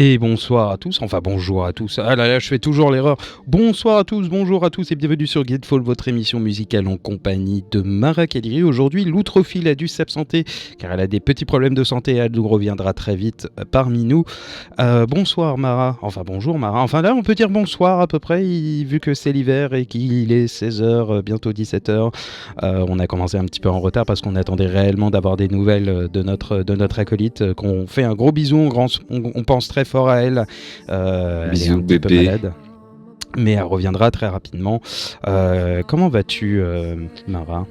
Et bonsoir à tous, enfin bonjour à tous, ah là là je fais toujours l'erreur. Bonsoir à tous, bonjour à tous et bienvenue sur Gridfall, votre émission musicale en compagnie de Mara Kadiri. Aujourd'hui, l'outrophile a dû s'absenter car elle a des petits problèmes de santé et elle nous reviendra très vite parmi nous. Bonsoir Mara, enfin bonjour Mara, enfin là on peut dire bonsoir à peu près vu que c'est l'hiver et qu'il est 16h, bientôt 17h. On a commencé un petit peu en retard parce qu'on attendait réellement d'avoir des nouvelles de notre acolyte, qu'on fait un gros bisou, on pense très fort à elle. Elle est un Bisous petit peu bébé. malade, mais elle reviendra très rapidement. Comment vas-tu, Mara?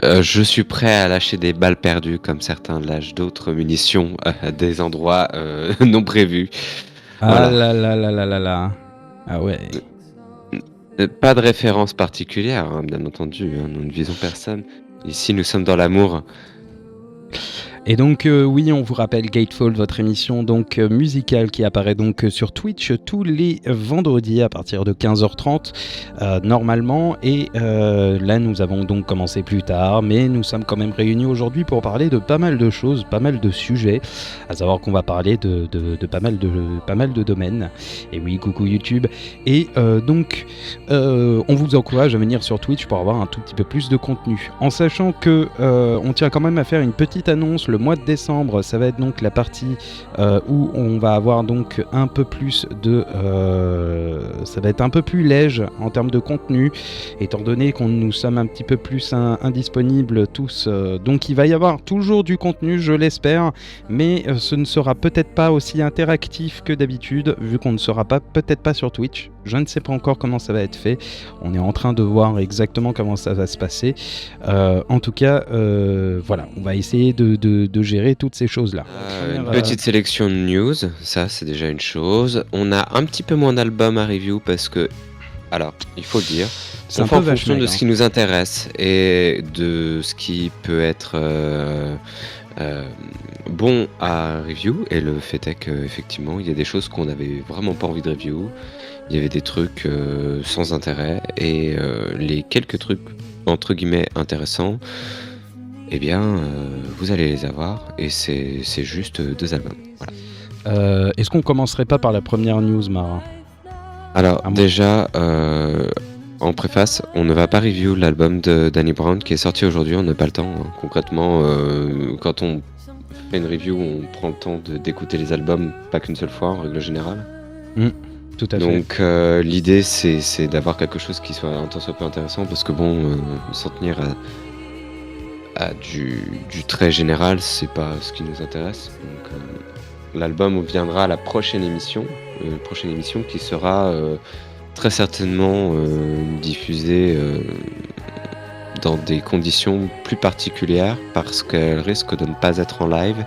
Je suis prêt à lâcher des balles perdues comme certains lâchent d'autres munitions à des endroits non prévus. Ah Voilà. là là là là là là. Ah ouais. Pas de référence particulière, hein, bien entendu, hein, nous ne visons personne. Ici, nous sommes dans l'amour. Et donc oui, on vous rappelle Gatefall, votre émission donc musicale qui apparaît donc sur Twitch tous les vendredis à partir de 15h30 normalement. Et là, nous avons donc commencé plus tard, mais nous sommes quand même réunis aujourd'hui pour parler de pas mal de choses, pas mal de sujets. À savoir qu'on va parler de pas mal de domaines. Et oui, coucou YouTube. Et donc, on vous encourage à venir sur Twitch pour avoir un tout petit peu plus de contenu, en sachant que on tient quand même à faire une petite annonce. Le mois de décembre, ça va être donc la partie où on va avoir donc un peu plus de... ça va être un peu plus léger en termes de contenu, étant donné qu'on nous sommes un petit peu plus indisponibles tous. Donc il va y avoir toujours du contenu, je l'espère, mais ce ne sera peut-être pas aussi interactif que d'habitude, vu qu'on ne sera peut-être pas sur Twitch. Je ne sais pas encore comment ça va être fait. On est en train de voir exactement comment ça va se passer. En tout cas, voilà, on va essayer de gérer toutes ces choses-là. Une petite sélection de news, ça c'est déjà une chose. On a un petit peu moins d'albums à review parce que, alors, il faut le dire, C'est on un fait peu en fonction de vache-maigre, ce qui nous intéresse et de ce qui peut être bon à review. Et le fait est qu'effectivement, il y a des choses qu'on n'avait vraiment pas envie de review. Il y avait des trucs sans intérêt et les quelques trucs entre guillemets intéressants, eh bien, vous allez les avoir et c'est juste 2 albums. Voilà. Est-ce qu'on commencerait pas par la première news, Mara? Alors Ah, moi. déjà, en préface, on ne va pas review l'album de Danny Brown qui est sorti aujourd'hui, on n'a pas le temps, hein. Concrètement, quand on fait une review, on prend le temps d'écouter les albums, pas qu'une seule fois en règle générale. Tout à fait. Donc l'idée c'est d'avoir quelque chose qui soit un tant soit peu intéressant parce que bon, s'en tenir à du très général, c'est pas ce qui nous intéresse. Donc l'album viendra à la prochaine émission qui sera très certainement diffusée dans des conditions plus particulières parce qu'elle risque de ne pas être en live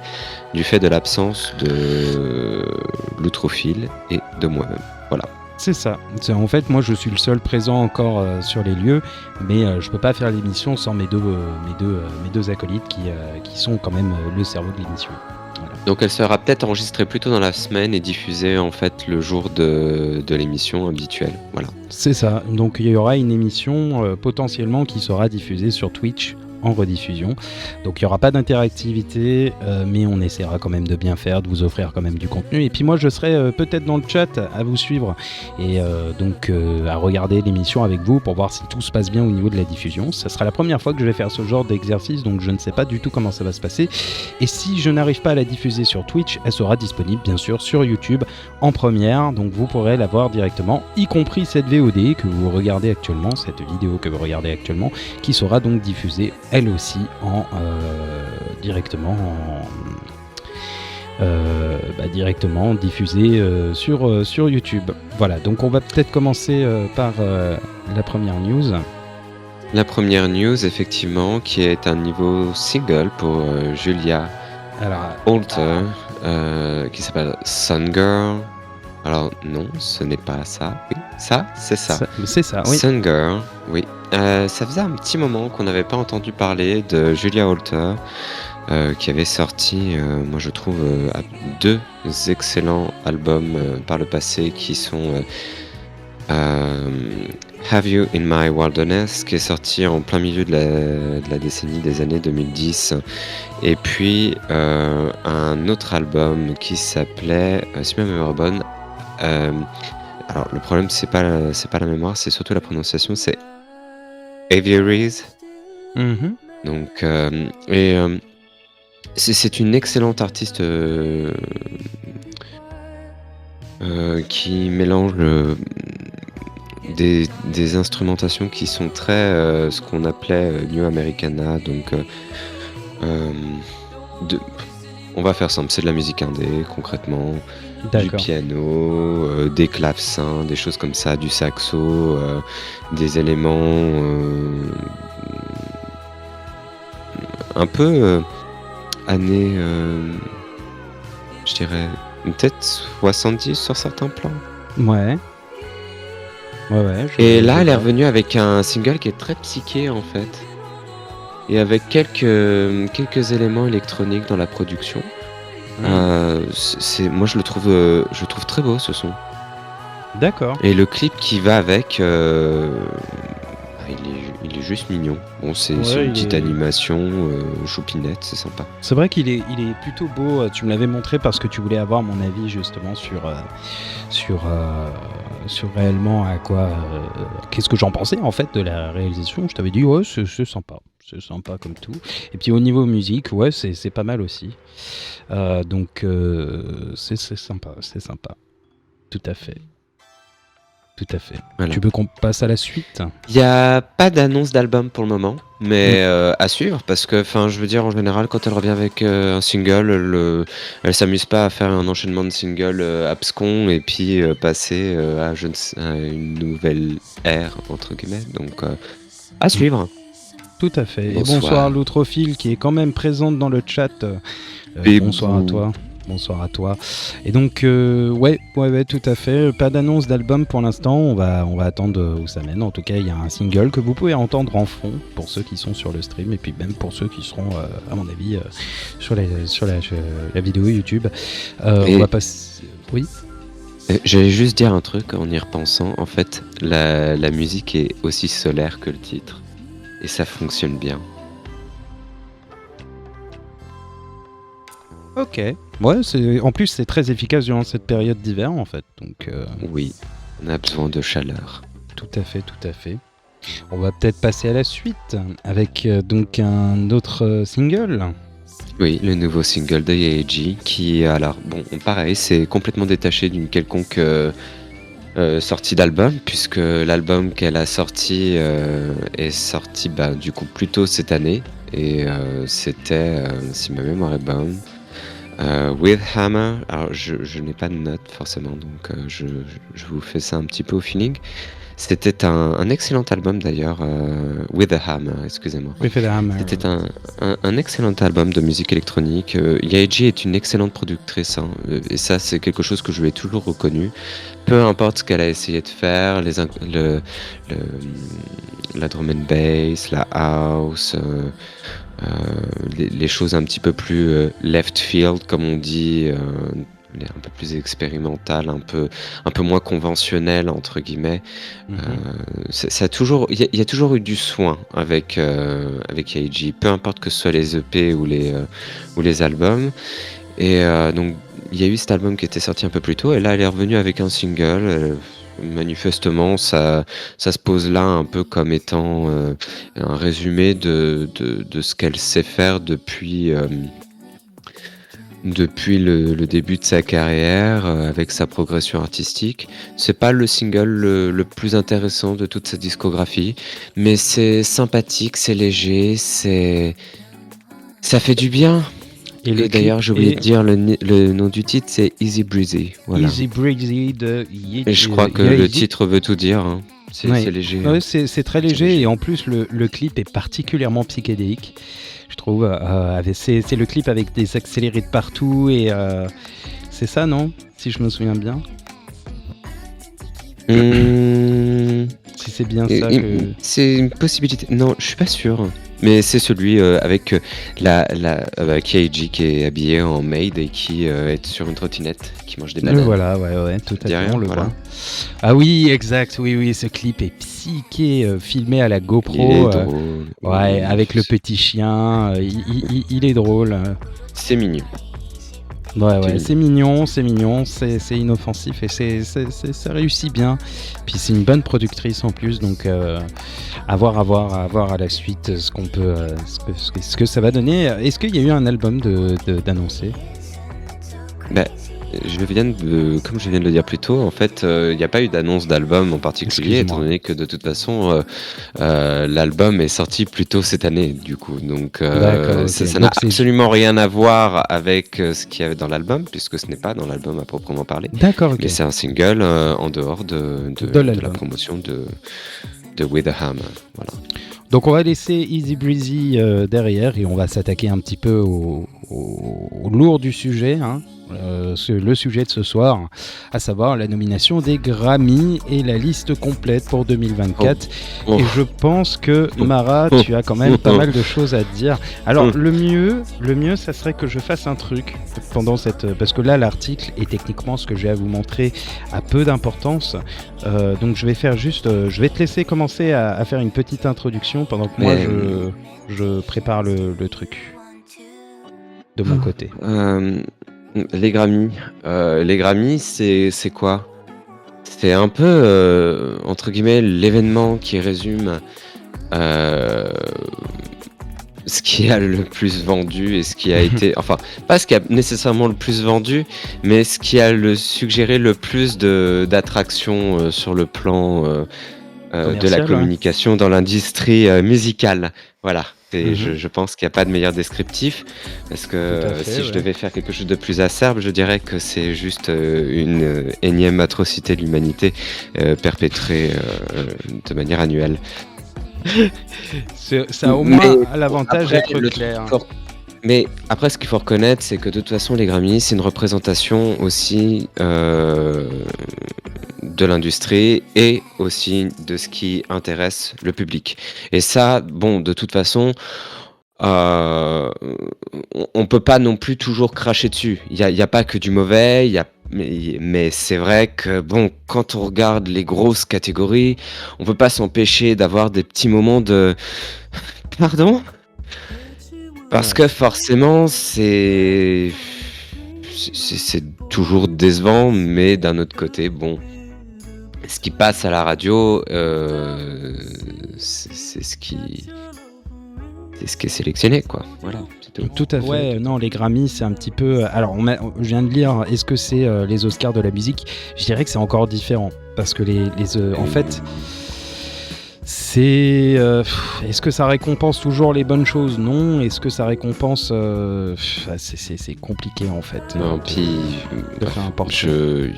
du fait de l'absence de l'outrophile et de moi-même. Voilà. C'est ça. En fait, moi, je suis le seul présent encore sur les lieux, mais je peux pas faire l'émission sans mes deux acolytes qui sont quand même le cerveau de l'émission. Voilà. Donc elle sera peut-être enregistrée plus tôt dans la semaine et diffusée en fait le jour de l'émission habituelle. Voilà. C'est ça. Donc il y aura une émission potentiellement qui sera diffusée sur Twitch en rediffusion. Donc il n'y aura pas d'interactivité, mais on essaiera quand même de bien faire, de vous offrir quand même du contenu. Et puis moi je serai peut-être dans le chat à vous suivre et donc à regarder l'émission avec vous pour voir si tout se passe bien au niveau de la diffusion. Ça sera la première fois que je vais faire ce genre d'exercice, donc je ne sais pas du tout comment ça va se passer. Et si je n'arrive pas à la diffuser sur Twitch, elle sera disponible bien sûr sur YouTube en première, donc vous pourrez la voir directement, y compris cette VOD que vous regardez actuellement, cette vidéo que vous regardez actuellement, qui sera donc diffusée elle aussi directement diffusée sur YouTube. Voilà, donc on va peut-être commencer par la première news. La première news, effectivement, qui est un nouveau single pour Julia Holter, qui s'appelle Sun Girl. Alors non, ce n'est pas ça. Oui, ça, c'est ça. C'est ça, oui. Sun Girl, oui. Ça faisait un petit moment qu'on n'avait pas entendu parler de Julia Holter, qui avait sorti, moi je trouve, 2 excellents albums par le passé qui sont Have You in My Wilderness, qui est sorti en plein milieu de la décennie des années 2010. Et puis un autre album qui s'appelait, si ma mémoire est bonne, alors le problème c'est pas la mémoire, c'est surtout la prononciation, c'est Aviaries. Mhm. Donc c'est une excellente artiste qui mélange des instrumentations qui sont très ce qu'on appelait New Americana, donc on va faire simple, c'est de la musique indé concrètement, du piano, des clavecins, des choses comme ça, du saxo, des éléments un peu années, je dirais, peut-être 70 sur certains plans. Ouais. Et là, elle est revenue avec un single qui est très psyché en fait, et avec quelques éléments électroniques dans la production. Moi, je le trouve très beau ce son. D'accord. Et le clip qui va avec, il est juste mignon. Bon, c'est une petite animation choupinette, c'est sympa. C'est vrai qu'il est plutôt beau. Tu me l'avais montré parce que tu voulais avoir mon avis justement sur réellement à quoi, qu'est-ce que j'en pensais en fait de la réalisation. Je t'avais dit ouais, c'est sympa comme tout. Et puis au niveau musique, ouais, c'est pas mal aussi. Donc c'est sympa. Tout à fait. Voilà. Tu veux qu'on passe à la suite ? Il n'y a pas d'annonce d'album pour le moment, mais à suivre, parce que, je veux dire, en général, quand elle revient avec un single, elle s'amuse pas à faire un enchaînement de singles abscons et puis passer à une nouvelle ère, entre guillemets. Donc, à suivre. Tout à fait. Bonsoir. Et bonsoir l'outrophile qui est quand même présente dans le chat. Bonsoir à toi. Bonsoir à toi. Et donc, ouais, tout à fait. Pas d'annonce d'album pour l'instant. On va attendre où ça mène. En tout cas, il y a un single que vous pouvez entendre en fond pour ceux qui sont sur le stream et puis même pour ceux qui seront, à mon avis, sur la vidéo YouTube. On va passer. Oui. J'allais juste dire un truc en y repensant. En fait, la musique est aussi solaire que le titre. Et ça fonctionne bien. Ok. Ouais, en plus c'est très efficace durant cette période d'hiver en fait. Donc oui, on a besoin de chaleur. Tout à fait. On va peut-être passer à la suite avec donc un autre single. Oui, le nouveau single de Yaeji qui, alors bon, pareil, c'est complètement détaché d'une quelconque sortie d'album, puisque l'album qu'elle a sorti est sorti du coup plus tôt cette année, et c'était, si ma mémoire est bonne, With Hammer. Alors je n'ai pas de notes forcément, donc je vous fais ça un petit peu au feeling. C'était un excellent album d'ailleurs, With a Hammer, excusez-moi. With a Hammer. C'était un excellent album de musique électronique. Yaeji est une excellente productrice, hein, et ça c'est quelque chose que je lui ai toujours reconnu. Peu importe ce qu'elle a essayé de faire, la drum and bass, la house, les choses un petit peu plus left field comme on dit, un peu plus expérimentales, un peu moins conventionnelles entre guillemets. Ça a toujours, il y a toujours eu du soin avec Yaeji, peu importe que ce soit les EP ou les albums. Et donc il y a eu cet album qui était sorti un peu plus tôt, et là elle est revenue avec un single. Manifestement, ça se pose là un peu comme étant un résumé de ce qu'elle sait faire depuis le début de sa carrière, avec sa progression artistique. C'est pas le single le plus intéressant de toute sa discographie, mais c'est sympathique, c'est léger, ça fait du bien. Et d'ailleurs, j'ai oublié de dire le nom du titre, c'est Easy Breezy. Voilà. Easy Breezy de Yaeji. Et je crois que le titre veut tout dire. Hein. C'est léger. Ouais, c'est très léger, et en plus le clip est particulièrement psychédélique, je trouve. C'est le clip avec des accélérés de partout, et c'est ça, non ? Si je me souviens bien. Si c'est bien ça que... C'est une possibilité. Non, je suis pas sûr. Mais c'est celui avec Keiji qui est habillé en maid et qui est sur une trottinette, qui mange des Le bananes. voilà, ouais, tout à fait, Derrière, on le voilà. voit. Ah oui, exact, oui, ce clip est psyché, filmé à la Il est GoPro, drôle. ouais, Oui, avec le petit chien, il est drôle. c'est mignon. Ouais, C'est c'est mignon, c'est inoffensif et ça réussit bien. Puis c'est une bonne productrice en plus, donc à voir à la suite ce qu'on peut, ce que ça va donner. Est-ce qu'il y a eu un album d'annoncer? Bah, comme je viens de le dire plus tôt, en fait, il n'y a pas eu d'annonce d'album en particulier, Excuse-moi. étant donné que de toute façon, l'album est sorti plus tôt cette année, du coup. Donc, D'accord, ok. ça n'a Donc c'est absolument rien à voir avec ce qu'il y avait dans l'album, puisque ce n'est pas dans l'album à proprement parler. d'accord, ok. Mais c'est un single en dehors de la l'album. promotion de With a Hammer. Voilà. Donc on va laisser Easy Breezy derrière et on va s'attaquer un petit peu au lourd du sujet, hein. Le sujet de ce soir, à savoir la nomination des Grammy et la liste complète pour 2024. Oh. Et je pense que Mara, tu as quand même pas mal de choses à te dire. Alors le mieux, ça serait que je fasse un truc pendant parce que là l'article et techniquement ce que j'ai à vous montrer a peu d'importance. Donc je vais te laisser commencer à faire une petite introduction pendant que moi je prépare le truc de mon côté. Les Grammy, c'est quoi? C'est un peu, entre guillemets, l'événement qui résume ce qui a le plus vendu et ce qui a été... Enfin, pas ce qui a nécessairement le plus vendu, mais ce qui a suggéré le plus d'attraction sur le plan de la communication dans l'industrie musicale. Voilà. Et je pense qu'il n'y a pas de meilleur descriptif, parce que je devais faire quelque chose de plus acerbe, je dirais que c'est juste une énième atrocité de l'humanité perpétrée de manière annuelle. Ça a au moins l'avantage d'être clair. Mais après, ce qu'il faut reconnaître, c'est que de toute façon, les Grammy, c'est une représentation aussi de l'industrie et aussi de ce qui intéresse le public. Et ça, bon, de toute façon, on peut pas non plus toujours cracher dessus. Il y a pas que du mauvais, mais c'est vrai que bon, quand on regarde les grosses catégories, on peut pas s'empêcher d'avoir des petits moments de pardon. Parce que forcément, c'est toujours décevant, mais d'un autre côté, bon, ce qui passe à la radio, c'est ce qui est sélectionné, quoi. Voilà, c'est tout. Tout à fait. Ouais, non, les Grammy, c'est un petit peu... Alors, je viens de lire, est-ce que c'est les Oscars de la musique? Je dirais que c'est encore différent, parce que en fait... Est-ce que ça récompense toujours les bonnes choses? Non. Est-ce que ça récompense... c'est compliqué en fait. Non, puis... de faire un portrait. de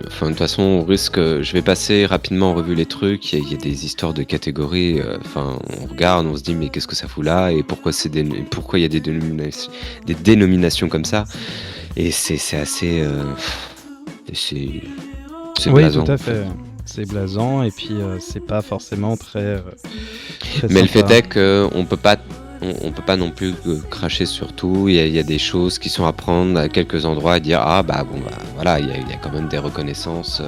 toute façon, on risque... Je vais passer rapidement en revue les trucs. Il y a des histoires de catégories. On regarde, on se dit mais qu'est-ce que ça fout là? Et pourquoi il y a des dénominations comme ça? Et c'est assez... c'est oui, blasant, tout à fait. C'est blasant et puis c'est pas forcément très mais le sympa. fait est qu'on peut pas non plus cracher sur tout. Il y a des choses qui sont à prendre à quelques endroits et dire voilà, il y a quand même des reconnaissances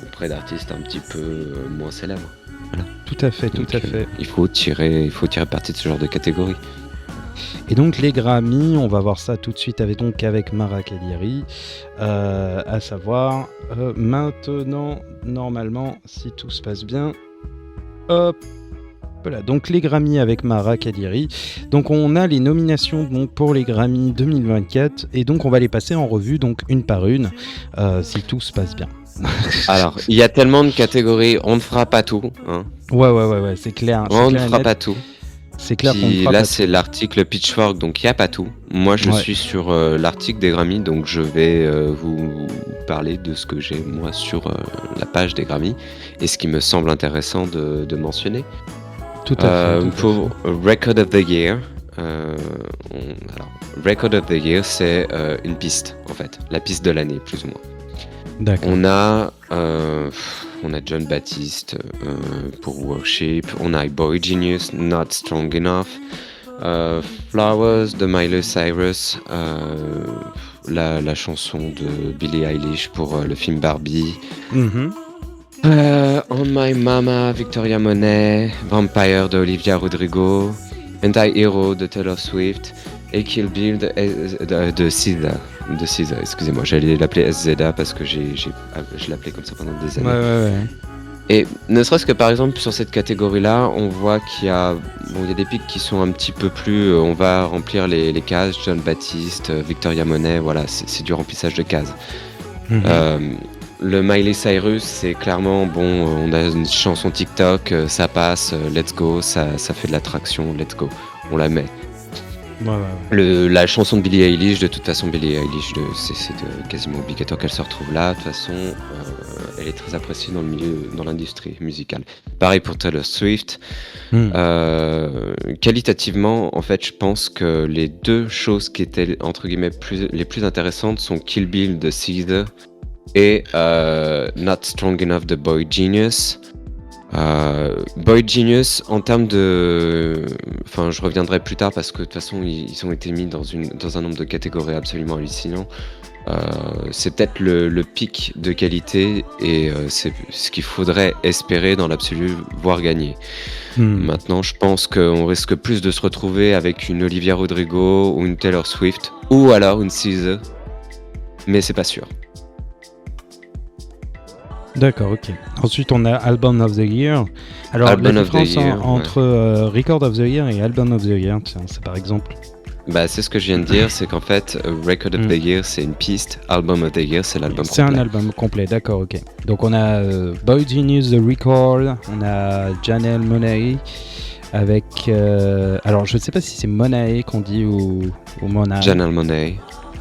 auprès d'artistes un petit peu moins célèbres. Voilà. Tout à fait. Il faut tirer parti de ce genre de catégorie. Et donc les Grammy, on va voir ça tout de suite avec Mara Kadiri, à savoir maintenant, normalement, si tout se passe bien, hop, voilà, donc les Grammy avec Mara Kadiri. Donc on a les nominations donc, pour les Grammy 2024, et donc on va les passer en revue donc une par une, si tout se passe bien. Alors, il y a tellement de catégories, on ne fera pas tout. Hein. Ouais, c'est clair. On ne fera pas tout. C'est clair qu'on ne Puis fera là, pas c'est l'article Pitchfork, donc il n'y a pas tout. Moi, je suis sur l'article des Grammy, donc je vais vous parler de ce que j'ai, moi, sur la page des Grammy, et ce qui me semble intéressant de mentionner. Tout à fait. Pour Record of the Year, Record of the Year, c'est une piste, en fait. La piste de l'année, plus ou moins. D'accord. On on a John Baptiste pour Worship, on a Boy Genius, Not Strong Enough, Flowers de Miley Cyrus, la chanson de Billie Eilish pour le film Barbie, On My Mama, Victoria Monet, Vampire de Olivia Rodrigo, Anti-Hero de Taylor Swift et Kill Bill de SZA. Excusez-moi, j'allais l'appeler SZA parce que je l'appelais comme ça pendant des années. Ouais. Et ne serait-ce que par exemple sur cette catégorie-là, on voit qu'il y a des pics qui sont un petit peu plus... on va remplir les cases, John Baptiste, Victoria Monet, voilà, c'est du remplissage de cases. Le Miley Cyrus, c'est clairement, on a une chanson TikTok, ça passe, let's go, ça fait de l'attraction, let's go, on la met. La chanson de Billie Eilish, de toute façon, Billie Eilish, c'est quasiment obligatoire qu'elle se retrouve là. De toute façon, elle est très appréciée dans l'industrie musicale. Pareil pour Taylor Swift. Qualitativement, en fait, je pense que les deux choses qui étaient entre guillemets les plus intéressantes sont Kill Bill de SZA et Not Strong Enough de Boy Genius. Boy Genius, en termes de... Enfin, je reviendrai plus tard parce que de toute façon, ils ont été mis dans un nombre de catégories absolument hallucinant. C'est peut-être le pic de qualité et c'est ce qu'il faudrait espérer dans l'absolu, voire gagner. Maintenant, je pense qu'on risque plus de se retrouver avec une Olivia Rodrigo ou une Taylor Swift ou alors une SZA, mais c'est pas sûr. D'accord, ok. Ensuite, on a Album of the Year. Alors, Album la of the différence Year, entre Record of the Year et Album of the Year, tiens, c'est par exemple. Bah, c'est ce que je viens de dire, c'est qu'en fait, Record of the Year, c'est une piste, Album of the Year, c'est l'album complet. C'est un album complet, d'accord, ok. Donc, on a Boy Genius, The Record, on a Janelle Monáe avec... alors, je ne sais pas si c'est Monáe qu'on dit ou Monáe. Janelle Monáe.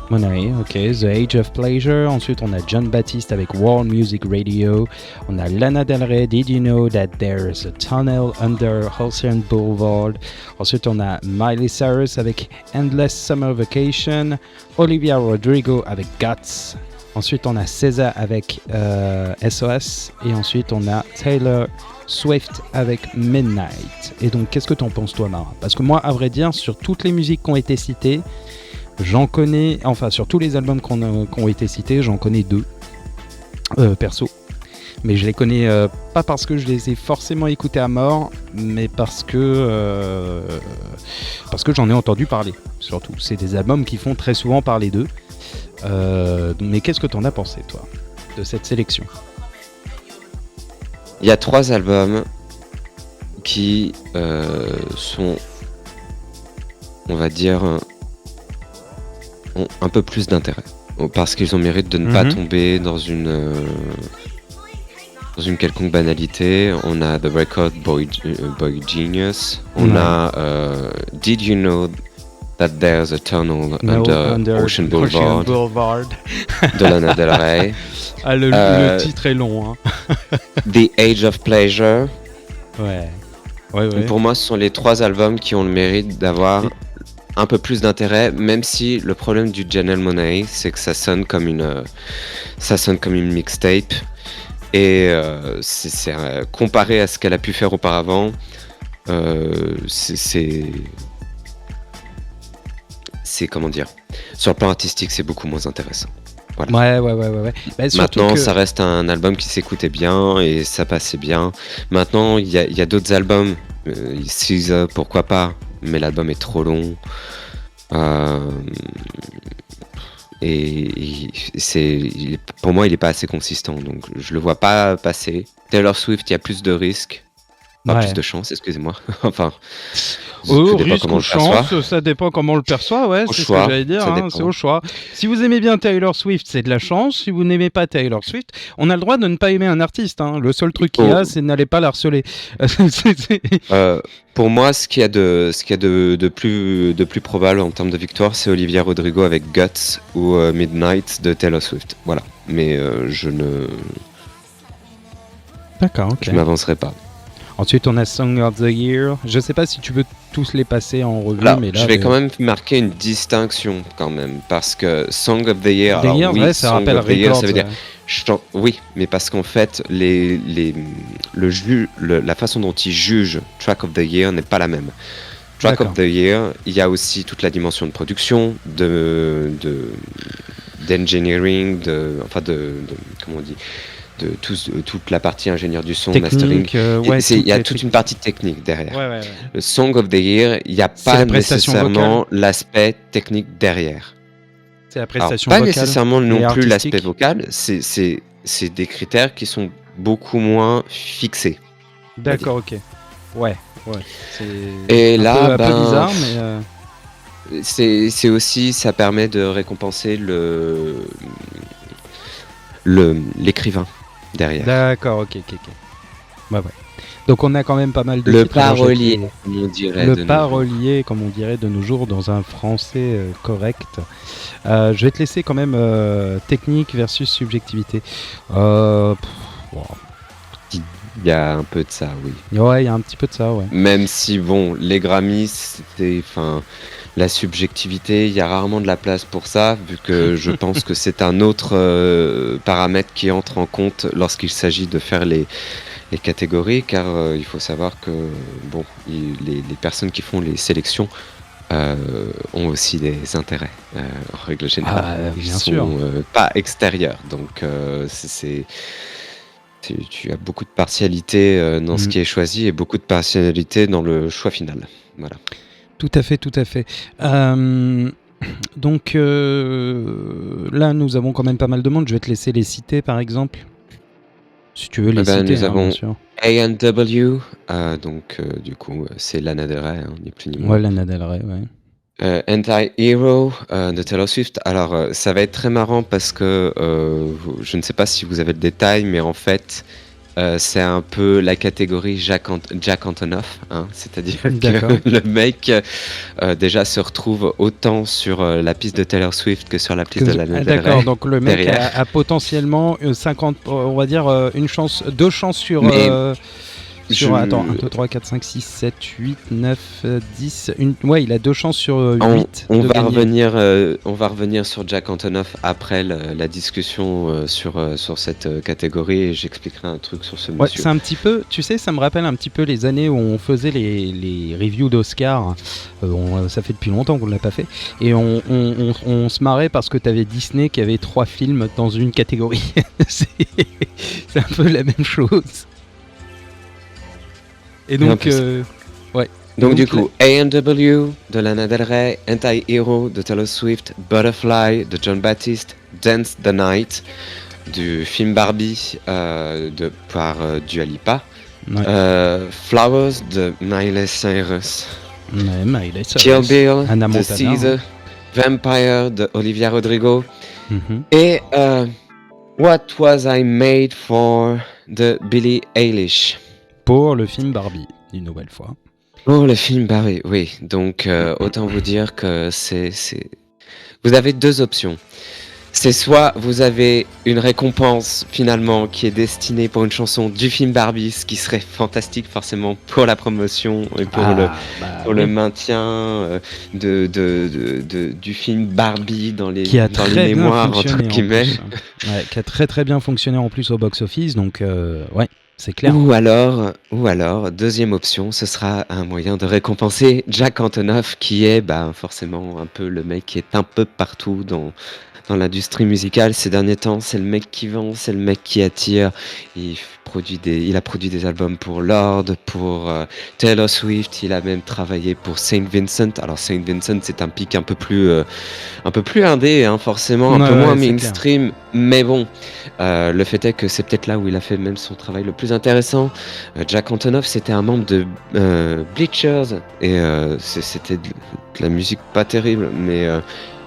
Monáe, ok. The Age of Pleasure. Ensuite, on a John Baptiste avec World Music Radio. On a Lana Del Rey, Did You Know That There's a Tunnel Under Ocean Boulevard. Ensuite, on a Miley Cyrus avec Endless Summer Vacation. Olivia Rodrigo avec Guts. Ensuite, on a SZA avec SOS. Et ensuite, on a Taylor Swift avec Midnight. Et donc, qu'est-ce que t'en penses, toi, Mara? Parce que moi, à vrai dire, sur toutes les musiques qui ont été citées, j'en connais, enfin sur tous les albums qui ont été cités, j'en connais deux, perso. Mais je les connais pas parce que je les ai forcément écoutés à mort, mais parce que j'en ai entendu parler, surtout. C'est des albums qui font très souvent parler d'eux. Mais qu'est-ce que t'en as pensé, toi, de cette sélection? Il y a 3 albums qui sont, on va dire... ont un peu plus d'intérêt parce qu'ils ont mérite de ne pas tomber dans une quelconque banalité. On a The Record, Boy Genius, on a Did You Know That There's a Tunnel Under Ocean Boulevard de Lana Del Rey. Ah, le titre est long, hein. The Age of Pleasure. Ouais. Pour moi, ce sont les 3 albums qui ont le mérite d'avoir un peu plus d'intérêt, même si le problème du Janelle Monáe, c'est que ça sonne comme une mixtape et c'est comparé à ce qu'elle a pu faire auparavant, c'est comment dire, sur le plan artistique, c'est beaucoup moins intéressant. Voilà. Ouais. Bah, maintenant, ça reste un album qui s'écoutait bien et ça passait bien. Maintenant, il y a d'autres albums, SZA, pourquoi pas, mais l'album est trop long. Et pour moi, il est pas assez consistant, donc je le vois pas passer. Taylor Swift, il y a plus de risques. Pas plus de chance, excusez-moi. Enfin, risque ou chance, ça dépend comment on le perçoit, ouais, c'est choix, ce que j'allais dire, hein, c'est au choix. Si vous aimez bien Taylor Swift, c'est de la chance. Si vous n'aimez pas Taylor Swift, on a le droit de ne pas aimer un artiste, hein. Le seul truc qu'il y a, c'est n'allez pas l'harceler. Pour moi, ce qu'il y a de plus probable en termes de victoire, c'est Olivia Rodrigo avec Guts ou Midnight de Taylor Swift. Voilà, mais je m'avancerai pas. Ensuite, on a Song of the Year. Je sais pas si tu veux tous les passer en revue, mais là... Je vais quand même marquer une distinction, quand même, parce que Song of the Year... ça rappelle Record. Oui, mais parce qu'en fait, la façon dont ils jugent Track of the Year n'est pas la même. Track of D'accord. the Year, il y a aussi toute la dimension de production, d'engineering, comment on dit, toute la partie ingénieur du son, mastering. Technique, ouais, Il y a les toute trucs. une partie technique derrière. Ouais, ouais, ouais. Le Song of the Year, il n'y a C'est la pas prestation nécessairement l'aspect technique derrière. C'est la Alors, prestation pas vocale nécessairement et non plus l'aspect artistique. vocal, c'est des critères qui sont beaucoup moins fixés. D'accord, ok. Ouais, ouais. Et C'est là, un peu bizarre, mais c'est aussi, ça permet de récompenser l'écrivain derrière. d'accord, ok. Ouais. Donc on a quand même pas mal de Le titres. Alors, parolier, comme on dirait le de nos jours. parolier, comme on dirait de nos jours, dans un français correct. Je vais te laisser quand même technique versus subjectivité. Wow. Il y a un peu de ça, oui. Ouais, il y a un petit peu de ça, ouais. Même si, bon, les Grammys, la subjectivité, il y a rarement de la place pour ça, vu que je pense que c'est un autre paramètre qui entre en compte lorsqu'il s'agit de faire les catégories, car il faut savoir que, bon, les personnes qui font les sélections ont aussi des intérêts, en règle générale. Ils bien sûr. sont pas extérieurs, donc tu as beaucoup de partialité dans ce qui est choisi et beaucoup de partialité dans le choix final. Voilà. Tout à fait. Donc là, nous avons quand même pas mal de monde. Je vais te laisser les citer, par exemple. Si tu veux les citer, Nous avons bien sûr. A&W, donc du coup c'est Lana Del Rey, ni plus ni moins. Ouais, Lana Del Rey, ouais. Anti-Hero de Taylor Swift. Alors ça va être très marrant parce que je ne sais pas si vous avez le détail, mais en fait c'est un peu la catégorie Jack Antonoff, hein, c'est-à-dire que le mec déjà se retrouve autant sur la piste de Taylor Swift que sur la piste de Lana Del Rey. D'accord, donc le mec a potentiellement 50, on va dire deux chances sur... Attends, 1, 2, 3, 4, 5, 6, 7, 8, 9, 10... Ouais, il a deux chances sur 8 on va revenir sur Jack Antonoff après la discussion sur cette catégorie et j'expliquerai un truc sur ce monsieur. C'est un petit peu, tu sais, ça me rappelle un petit peu les années où on faisait les reviews d'Oscar. Ça fait depuis longtemps qu'on ne l'a pas fait. Et on se marrait parce que tu avais Disney qui avait 3 films dans une catégorie. C'est un peu la même chose. Et donc, ouais. Donc du coup, A&W de Lana Del Rey, Anti-Hero de Taylor Swift, Butterfly de Jon Batiste, Dance the Night du film Barbie par Dua Lipa, Flowers de Miley Cyrus, Kill Bill de Caesar, Vampire de Olivia Rodrigo et What Was I Made For de Billie Eilish. Pour le film Barbie, une nouvelle fois. Pour le film Barbie, oui. Donc, autant vous dire que vous avez 2 options. C'est soit vous avez une récompense finalement qui est destinée pour une chanson du film Barbie, ce qui serait fantastique forcément pour la promotion et pour le maintien du film Barbie dans les mémoires entre guillemets. Qui a très bien fonctionné en plus au box-office, donc ouais. C'est clair. Ou alors, deuxième option, ce sera un moyen de récompenser Jack Antonoff, qui est forcément un peu le mec qui est un peu partout dans l'industrie musicale ces derniers temps. C'est le mec qui vend, c'est le mec qui attire. Il a produit des albums pour Lorde, pour Taylor Swift. Il a même travaillé pour Saint Vincent. Alors Saint Vincent, c'est un pic un peu plus indé, hein, forcément, un peu moins mainstream. Mais bon, le fait est que c'est peut-être là où il a fait même son travail le plus intéressant. Jack Antonoff, c'était un membre de Bleachers et c'était de la musique pas terrible, mais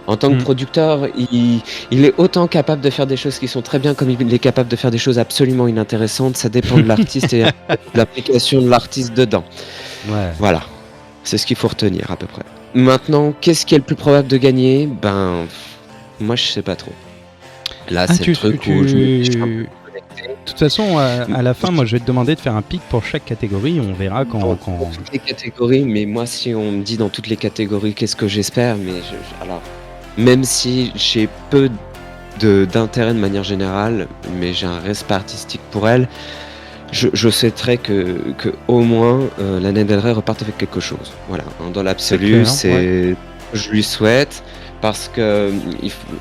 en tant que producteur, il est autant capable de faire des choses qui sont très bien comme il est capable de faire des choses absolument inintéressantes. Ça dépend de l'artiste et de l'application de l'artiste dedans. Ouais. Voilà, c'est ce qu'il faut retenir à peu près. Maintenant, qu'est-ce qui est le plus probable de gagner ? Moi je sais pas trop. Là, c'est le truc où de toute façon, à la fin, moi je vais te demander de faire un pic pour chaque catégorie. On verra quand. Pour toutes les catégories, mais moi, si on me dit dans toutes les catégories, qu'est-ce que j'espère ? Mais alors, même si j'ai peu d'intérêt de manière générale, mais j'ai un respect artistique pour elle. Je souhaiterais que au moins Lana Del Rey reparte avec quelque chose. Voilà, hein, dans C'est l'absolu, clair, ouais. c'est je lui souhaite parce que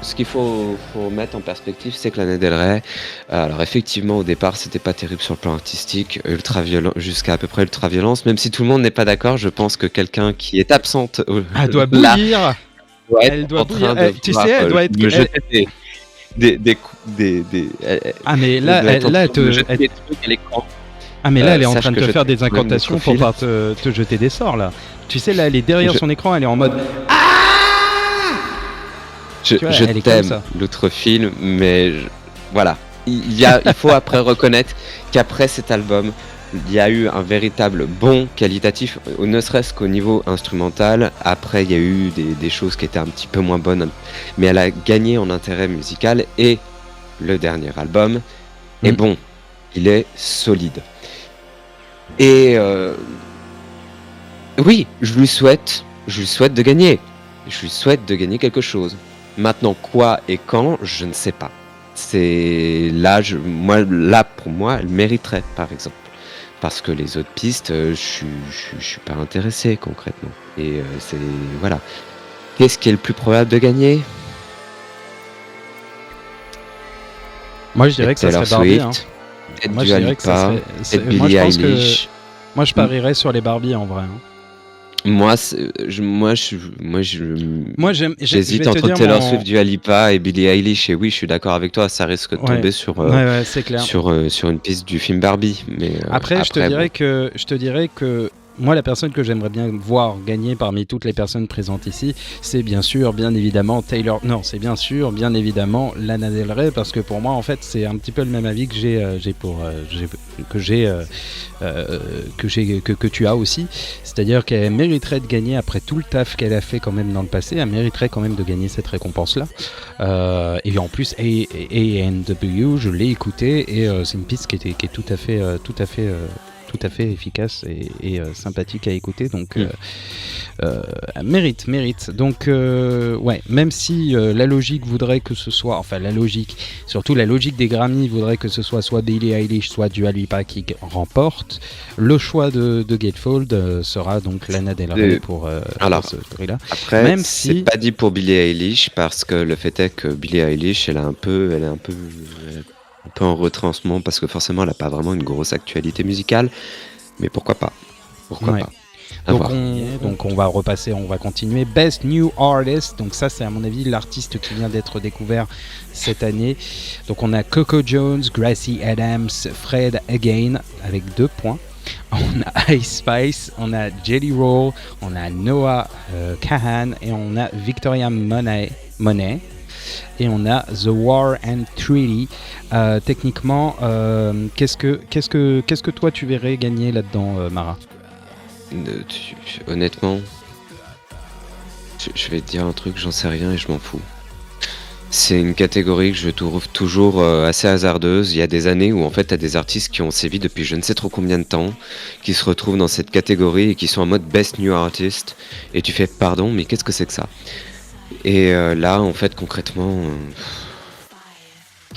ce qu'il faut mettre en perspective, c'est que Lana Del Rey, alors effectivement au départ, c'était pas terrible sur le plan artistique, ultra violent, jusqu'à à peu près ultra violence. Même si tout le monde n'est pas d'accord, je pense que quelqu'un qui est absente Elle doit là bouillir. doit être Elle doit en bouillir. train de Tu vouloir sais, elle doit être. me jeter des coups, Ah, mais elle là, doit être en elle train de me te. jeter des trucs à l'écran. Ah, mais là, elle est en Sache train de que te je faire des t'ai quand même incantations pour nécrophile. pas te jeter des sorts, là. Tu sais, là, elle est derrière Je- son écran, elle est en mode. Je, Tu vois, je elle est comme t'aime, ça. l'autre film, mais voilà. Il faut après reconnaître qu'après cet album, il y a eu un véritable bond qualitatif, ne serait-ce qu'au niveau instrumental. Après, il y a eu des choses qui étaient un petit peu moins bonnes, mais elle a gagné en intérêt musical et le dernier album est Mm. bon. Il est solide. Et oui, je lui souhaite de gagner. Je lui souhaite de gagner quelque chose. Maintenant, quoi et quand, je ne sais pas. C'est là, pour moi, elle mériterait, par exemple. Parce que les autres pistes, je suis pas intéressé concrètement. Et c'est voilà. Qu'est-ce qui est le plus probable de gagner? Moi, je dirais que ça Taylor serait Barbie. Hein. Peut-être Moi, je Dua dirais que ça Lipa, serait. peut-être Moi, Billie je pense que. Eilish. Moi, je parierais sur les Barbie en vrai. Hein. Moi, Moi, je j'hésite vais te entre dire Taylor mon. Swift, Dua Lipa et Billie Eilish. Et oui, je suis d'accord avec toi, ça risque de Ouais, tomber sur, ouais, c'est clair. sur une piste du film Barbie. Mais Après, je te après, dirais bon. que moi, la personne que j'aimerais bien voir gagner parmi toutes les personnes présentes ici, c'est bien sûr, bien évidemment, Taylor. Non, c'est bien sûr, bien évidemment, Lana Del Rey, parce que pour moi, en fait, c'est un petit peu le même avis que que tu as aussi. C'est-à-dire qu'elle mériterait de gagner après tout le taf qu'elle a fait quand même dans le passé. Elle mériterait quand même de gagner cette récompense-là. Et en plus, A&W, je l'ai écouté et c'est une piste qui est tout à fait efficace et sympathique à écouter, donc mérite. Donc ouais, même si la logique voudrait que ce soit, enfin surtout la logique des Grammy voudrait que ce soit Billie Eilish, soit Dua Lipa qui remporte, le choix de Gatefold sera donc Lana Del Rey pour Alors, ce prix-là. après, Même c'est si pas dit pour Billie Eilish parce que le fait est que Billie Eilish, elle est un peu en retrait en ce moment parce que forcément, elle a pas vraiment une grosse actualité musicale. Mais pourquoi pas? Pourquoi Ouais. pas? À voir. Donc on va repasser, on va continuer. Best New Artist, donc ça c'est à mon avis l'artiste qui vient d'être découvert cette année. Donc on a Coco Jones, Gracie Adams, Fred Again avec 2 points. On a Ice Spice, on a Jelly Roll, on a Noah Kahan et on a Victoria Monet. Et on a The War and Treaty. Techniquement, qu'est-ce que toi tu verrais gagner là-dedans, Mara? Honnêtement, je vais te dire un truc, j'en sais rien et je m'en fous. C'est une catégorie que je trouve toujours assez hasardeuse. Il y a des années où en fait t'as des artistes qui ont sévi depuis je ne sais trop combien de temps, qui se retrouvent dans cette catégorie et qui sont en mode Best New Artist. Et tu fais pardon, mais qu'est-ce que c'est que ça? Et là, en fait, concrètement,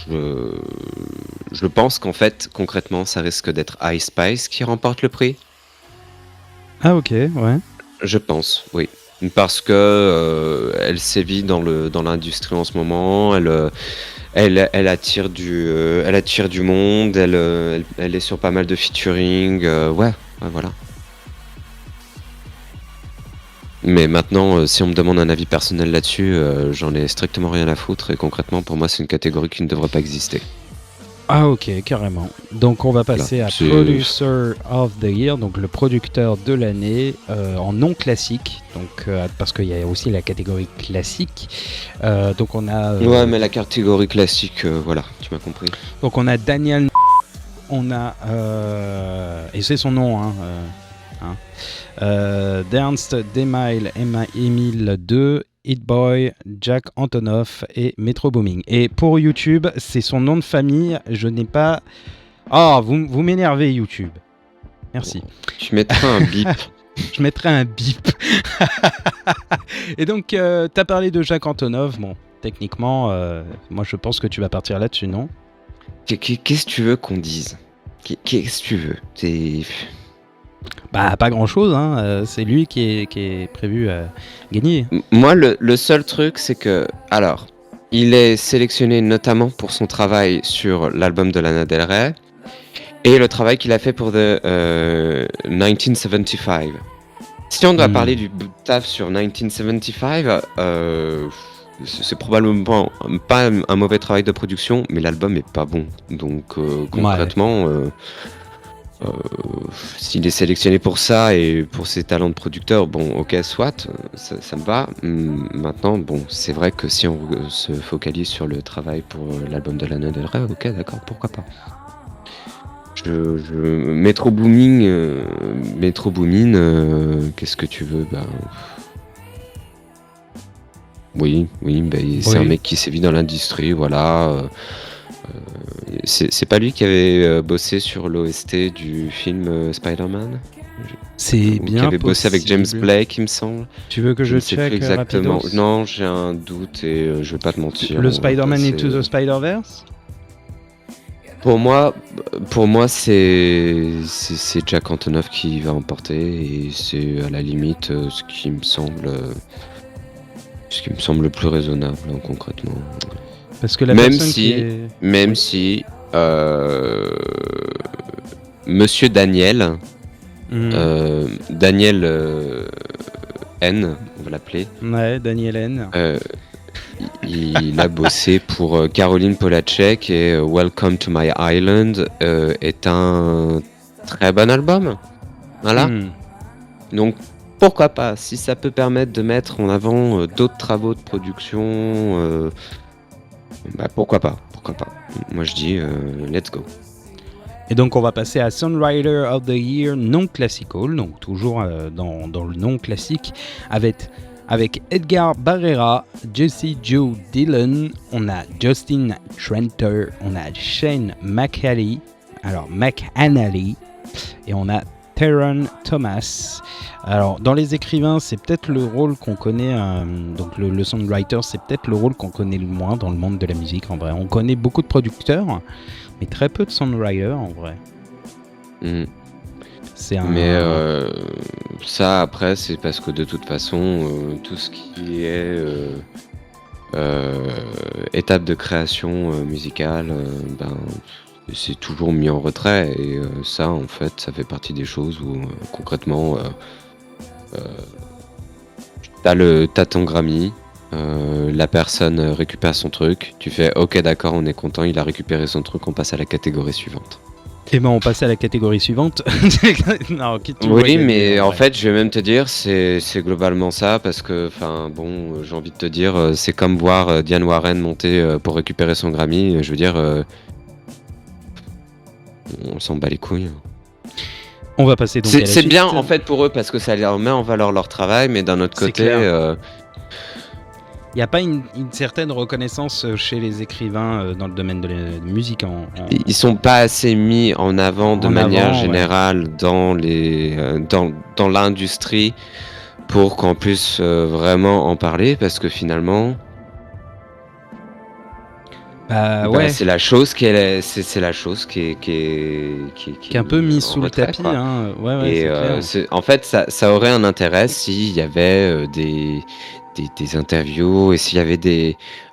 je pense qu'en fait, concrètement, ça risque d'être Ice Spice qui remporte le prix. Ah ok, ouais. Je pense, oui. Parce que elle sévit dans l'industrie en ce moment, elle attire du monde, elle est sur pas mal de featuring, ouais, voilà. Mais maintenant, si on me demande un avis personnel là-dessus, j'en ai strictement rien à foutre et concrètement, pour moi, c'est une catégorie qui ne devrait pas exister. Ah ok, carrément. Donc on va passer à Producer of the Year, donc le producteur de l'année en non classique, donc parce qu'il y a aussi la catégorie classique. Donc on a. Ouais, mais la catégorie classique, voilà, tu m'as compris. Donc on a Daniel, on a et c'est son nom, Ernst Demile, Emile 2. Hit Boy, Jack Antonoff et Metro Booming. Et pour YouTube, c'est son nom de famille. Je n'ai pas. Oh, vous m'énervez, YouTube. Merci. Tu mettras un bip. Je mettrai un bip. Et donc, t'as parlé de Jack Antonoff. Bon, techniquement, moi je pense que tu vas partir là-dessus, non? Qu'est-ce que tu veux qu'on dise? Qu'est-ce que tu veux? Bah, pas grand-chose, hein. C'est lui qui est prévu à gagner. Moi, le seul truc, c'est que... Alors, il est sélectionné notamment pour son travail sur l'album de Lana Del Rey et le travail qu'il a fait pour The 1975. Si on doit parler du taf sur 1975, c'est probablement pas un mauvais travail de production, mais l'album est pas bon. Donc concrètement, s'il est sélectionné pour ça et pour ses talents de producteur, bon, ok, soit, ça me va. Maintenant, bon, c'est vrai que si on se focalise sur le travail pour l'album de Lana Del Rey, ok, d'accord, pourquoi pas. Metro Boomin, qu'est-ce que tu veux? Oui, c'est un mec qui sévit dans l'industrie, voilà. C'est pas lui qui avait bossé sur l'OST du film Spider-Man? C'est Ou bien qui avait bossé avec James possible. Blake, il me semble. Tu veux que je ne sais check plus exactement. rapidos? Non, j'ai un doute et je vais pas te mentir. Le Spider-Man c'est- Into the Spider-Verse? Pour moi, c'est Jack Antonoff qui va emporter et c'est à la limite ce qui me semble le plus raisonnable, hein, concrètement. Parce que la Même personne si- qui est... Même Oui. si Monsieur Daniel, Daniel N, on va l'appeler, Ouais, Daniel N. il a bossé pour Caroline Polachek et Welcome to My Island est un très bon album. Voilà. Donc pourquoi pas, si ça peut permettre de mettre en avant d'autres travaux de production, pourquoi pas. Moi je dis let's go. Et donc on va passer à Songwriter of the Year non classical, donc toujours dans le non classique, avec Edgar Barrera, Jesse Joe Dillon, on a Justin Tranter, on a Shane McAnally, et on a Taron Thomas. Alors dans les écrivains, c'est peut-être le rôle qu'on connaît, donc le songwriter, c'est peut-être le rôle qu'on connaît le moins dans le monde de la musique en vrai. On connaît beaucoup de producteurs, mais très peu de songwriters en vrai. Mais ça après c'est parce que de toute façon tout ce qui est étape de création musicale, c'est toujours mis en retrait et ça en fait ça fait partie des choses où concrètement t'as ton Grammy, la personne récupère son truc, tu fais ok d'accord on est content, il a récupéré son truc, on passe à la catégorie suivante. Et ben on passe à la catégorie suivante. Non, qui tu Oui, vois mais gagner, en vrai. fait, je vais même te dire, c'est globalement ça, parce que, enfin, bon, j'ai envie de te dire, c'est comme voir Diane Warren monter pour récupérer son Grammy. Je veux dire, on s'en bat les couilles. On va passer donc à la C'est suite. bien en fait pour eux parce que ça leur met en valeur leur travail, mais d'un autre C'est côté, clair. Il n'y a pas une certaine reconnaissance chez les écrivains dans le domaine de la musique ils sont pas assez mis en avant de En manière avant, ouais. générale dans dans l'industrie pour qu'on puisse vraiment en parler, parce que finalement. ouais. C'est la chose qui est, c'est la chose qui est Qui est un peu mise en sous le retrait, tapis, quoi. hein. Ouais, Et c'est clair. en fait, ça aurait un intérêt s'il y avait des interviews et s'il y avait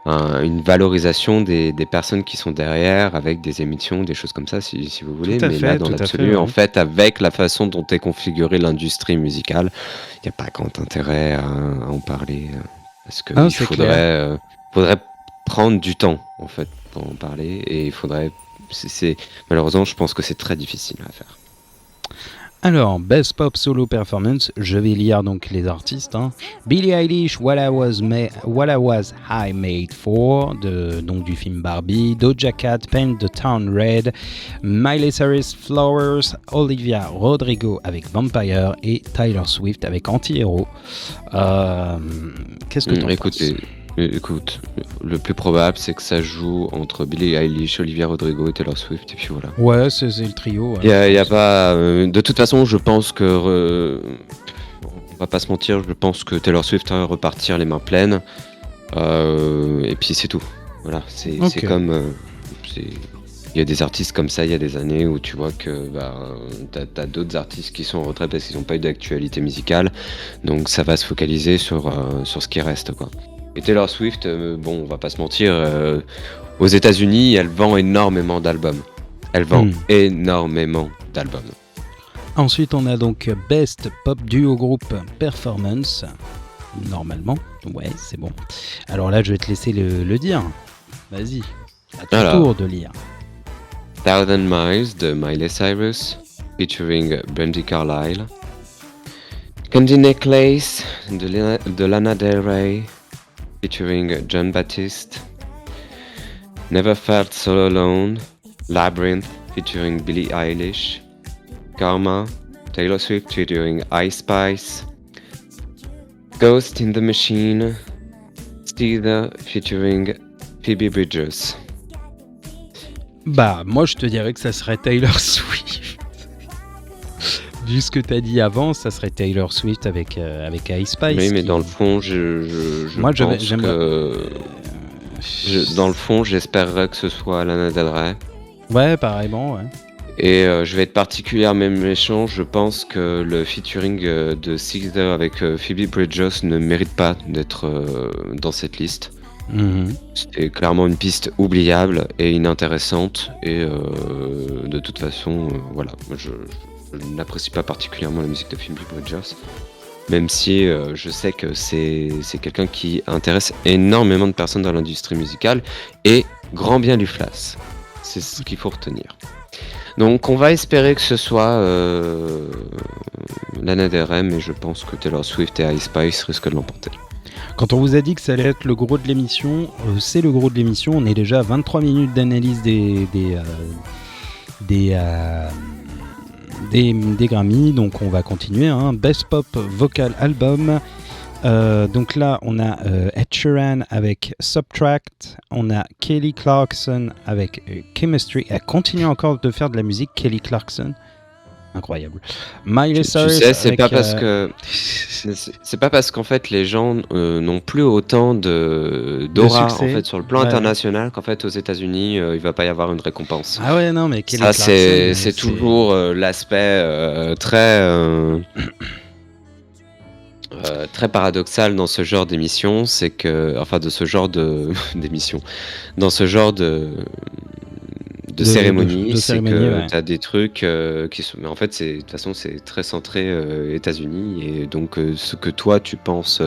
une valorisation des personnes qui sont derrière, avec des émissions, des choses comme ça, si vous voulez. Tout à Mais fait, là, dans tout à l'absolu, fait, en ouais. fait, avec la façon dont est configurée l'industrie musicale, il n'y a pas grand intérêt à en parler. Parce que Ah, il c'est faudrait prendre du temps, en fait, pour en parler. Et il faudrait... Malheureusement, je pense que c'est très difficile à faire. Alors, Best Pop Solo Performance, je vais lire donc les artistes. Billie Eilish, What I Was High Made For, donc du film Barbie, Doja Cat, Paint the Town Red, Miley Cyrus, Flowers, Olivia Rodrigo avec Vampire et Tyler Swift avec Anti-Héros. Qu'est-ce que t'en penses ? Écoute, le plus probable, c'est que ça joue entre Billie Eilish, Olivia Rodrigo et Taylor Swift, et puis voilà. Ouais, c'est le trio. Il y a pas... de toute façon, je pense que... on va pas se mentir, je pense que Taylor Swift va repartir les mains pleines. Et puis c'est tout. Voilà, c'est Ok. comme. Il y a des artistes comme ça il y a des années où tu vois que t'as d'autres artistes qui sont en retrait parce qu'ils n'ont pas eu d'actualité musicale. Donc ça va se focaliser sur ce qui reste, quoi. Et Taylor Swift, bon, on va pas se mentir, aux États-Unis, elle vend énormément d'albums. Elle vend Hmm. énormément d'albums. Ensuite, on a donc Best Pop Duo Group Performance. Normalement, ouais, c'est bon. Alors là, je vais te laisser le dire. Vas-y, à ton Alors, tour de lire. Thousand Miles de Miley Cyrus, featuring Brandy Carlile. Candy Necklace de Lana Del Rey, featuring John Baptiste. Never Felt So Alone, Labyrinth, featuring Billie Eilish. Karma, Taylor Swift featuring Ice Spice. Ghost in the Machine, Steether featuring Phoebe Bridgers. Bah, moi, je te dirais que ça serait Taylor Swift. Vu ce que t'as dit avant, ça serait Taylor Swift avec Ice Spice. Oui, mais qui- dans le fond, je Moi, pense j'aimerais. que... dans le fond, j'espérerais que ce soit Lana Del Rey. Ouais, pareillement, ouais. Et je vais être particulièrement méchant, je pense que le featuring de Steether avec Phoebe Bridgers ne mérite pas d'être dans cette liste. Mhm. C'était clairement une piste oubliable et inintéressante. Et de toute façon, voilà, je n'apprécie pas particulièrement la musique de Phoebe Bridgers. Même si je sais que c'est quelqu'un qui intéresse énormément de personnes dans l'industrie musicale. Et grand bien lui fasse. C'est ce qu'il faut retenir. Donc on va espérer que ce soit Lana Del Rey, mais je pense que Taylor Swift et Ice Spice risquent de l'emporter. Quand on vous a dit que ça allait être le gros de l'émission, c'est le gros de l'émission. On est déjà à 23 minutes d'analyse des Grammy, donc on va continuer. Hein. Best Pop Vocal Album. Donc là, on a Ed Sheeran avec Subtract, on a Kelly Clarkson avec Chemistry. Elle continue encore de faire de la musique, Kelly Clarkson. Incroyable. Miley Tu Cyrus sais, c'est avec, pas parce que c'est pas parce qu'en fait les gens n'ont plus autant d'aura en succès. fait sur le plan Ouais. international qu'en fait aux États-Unis il va pas y avoir une récompense. Ah ouais, non, mais Kelly Ça Clarkson, c'est toujours l'aspect très paradoxal dans ce genre d'émission, c'est que enfin de ce genre d'émission, dans ce genre de cérémonie, de c'est cérémonie, que ouais. tu as des trucs qui sont. Mais en fait, de toute façon, c'est très centré États-Unis. Et donc, ce que toi, tu penses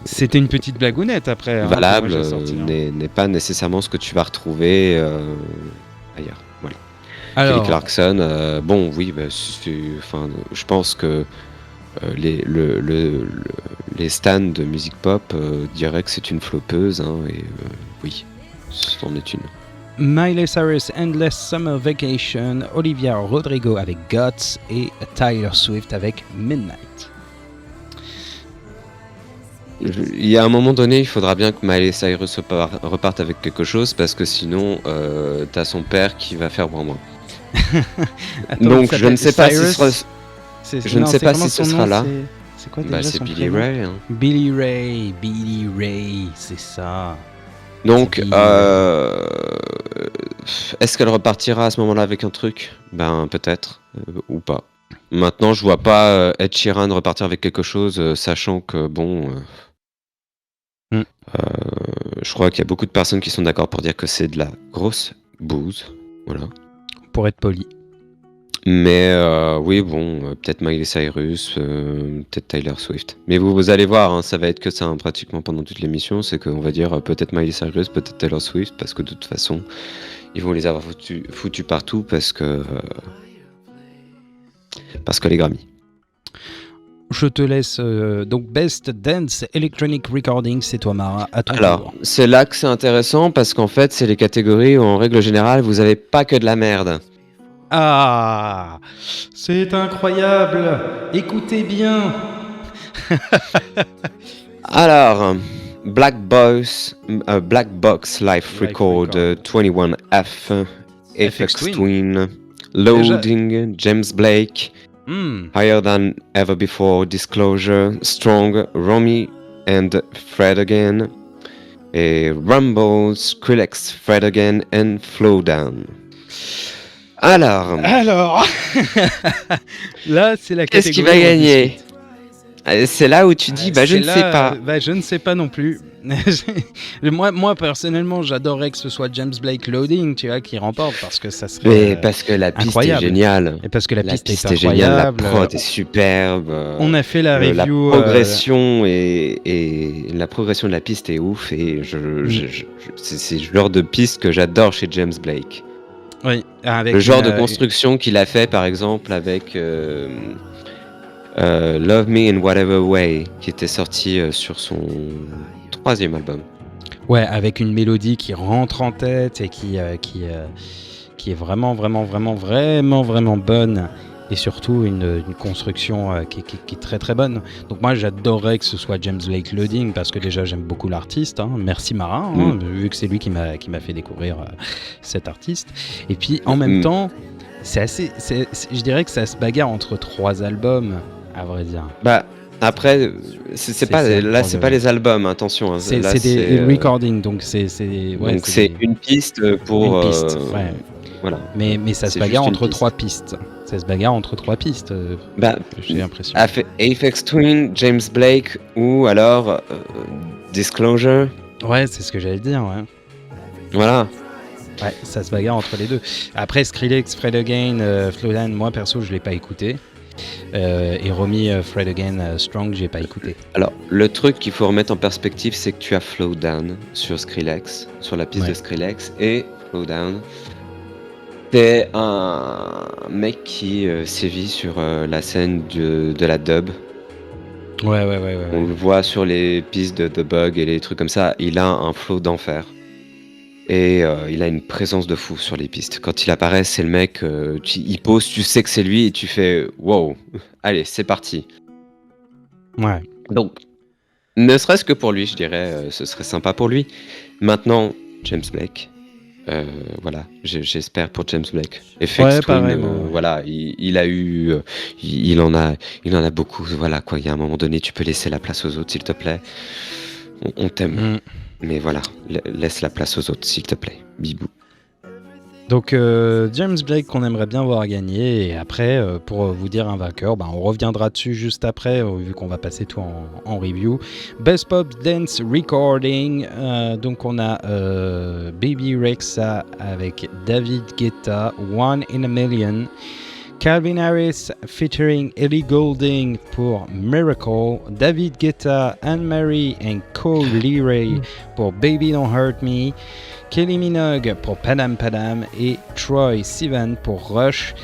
C'était une petite blagounette après. Hein, valable que moi j'ai sorti, hein. n'est pas nécessairement ce que tu vas retrouver ailleurs. Voilà. Alors, Kelly Clarkson, bon, oui, bah, enfin, je pense que les stands de musique pop diraient que c'est une floppeuse. Hein, et oui, c'en est une. Miley Cyrus, Endless Summer Vacation, Olivia Rodrigo avec Guts et Taylor Swift avec Midnight. Il y a un moment donné, il faudra bien que Miley Cyrus reparte avec quelque chose parce que sinon, t'as son père qui va faire moins. Attends, Donc, je ne sais pas si ce sera, je ne sais pas si ce sera là. C'est quoi déjà C'est son Billy prénom? Ray. Hein. Billy Ray, c'est ça. Donc, C'est Billy Ray. est-ce qu'elle repartira à ce moment-là avec un truc? Ben, peut-être, ou pas. Maintenant, je vois pas Ed Sheeran repartir avec quelque chose, sachant que, bon... je crois qu'il y a beaucoup de personnes qui sont d'accord pour dire que c'est de la grosse bouse. Voilà. Pour être poli. Mais oui, bon, peut-être Miley Cyrus, peut-être Taylor Swift. Mais vous allez voir, hein, ça va être que ça hein, pratiquement pendant toute l'émission. C'est qu'on va dire peut-être Miley Cyrus, peut-être Taylor Swift, parce que de toute façon, ils vont les avoir foutus partout parce que les Grammy. Je te laisse donc Best Dance Electronic Recording, c'est toi Mara, à ton Alors, tour. c'est là que c'est intéressant parce qu'en fait, c'est les catégories où en règle générale, vous avez pas que de la merde. Ah, c'est incroyable. Écoutez bien. Alors, Black Box Live Record 21F, FX Twin, Loading, James Blake, Higher Than Ever Before, Disclosure, Strong, Romy and Fred Again. Et Rumble, Skrillex, Fred Again and Flow Down. Alors, là, c'est la qu'est-ce qui catégorie va où on gagner? discute. C'est là où tu dis, je ne sais pas. Je ne sais pas non plus. moi, personnellement, j'adorerais que ce soit James Blake Loading, tu vois, qui remporte, parce que ça serait Mais parce que la piste incroyable. est géniale. Et parce que la piste est géniale, la incroyable. prod est superbe. On a fait la La review. progression et la progression de la piste est ouf et c'est le genre de piste que j'adore chez James Blake. Oui, avec le genre de construction qu'il a fait par exemple avec Love Me in Whatever Way qui était sorti sur son 3e album. Ouais, avec une mélodie qui rentre en tête et qui est vraiment bonne. Et surtout une construction qui est très très bonne. Donc moi j'adorerais que ce soit James Blake Loading parce que déjà j'aime beaucoup l'artiste. Merci Marin, vu que c'est lui qui m'a fait découvrir cet artiste. Et puis en même temps, je dirais que ça se bagarre entre 3 albums, à vrai dire. Bah après, c'est pas les albums, attention. C'est des recordings, donc c'est une piste pour. Une piste, ouais. Voilà. Mais ça se bagarre entre 3 pistes. Ça se bagarre entre 3 pistes. J'ai l'impression. Aphex Twin, James Blake ou alors Disclosure. Ouais, c'est ce que j'allais dire, ouais. Voilà. Ouais, ça se bagarre entre les deux. Après, Skrillex, Fred Again, Flow Down, moi perso, je l'ai pas écouté. Et Romy, Fred Again, Strong, j'ai pas écouté. Alors, le truc qu'il faut remettre en perspective, c'est que tu as Flow Down sur Skrillex, sur la piste de Skrillex, et Flow Down. C'est un mec qui sévit sur la scène de la dub. Ouais. On le voit sur les pistes de The Bug et les trucs comme ça. Il a un flow d'enfer. Et il a une présence de fou sur les pistes. Quand il apparaît, c'est le mec, il pose, tu sais que c'est lui et tu fais wow, allez, c'est parti. Ouais. Donc, ne serait-ce que pour lui, je dirais, ce serait sympa pour lui. Maintenant, James Blake. Voilà, j'espère pour James Blake. Aphex Twin, voilà, il a eu, il en a beaucoup. Voilà quoi, il y a un moment donné, tu peux laisser la place aux autres, s'il te plaît. On t'aime, mais voilà, laisse la place aux autres, s'il te plaît, bibou. Donc James Blake qu'on aimerait bien voir gagner, et après pour vous dire un vainqueur, on reviendra dessus juste après vu qu'on va passer tout en review. Best Pop Dance Recording, donc on a Baby Rexha avec David Guetta, One in a Million, Calvin Harris featuring Ellie Goulding pour Miracle, David Guetta, Anne-Marie and Cole Leray pour Baby Don't Hurt Me, Kylie Minogue pour Padam Padam et Troye Sivan pour Rush.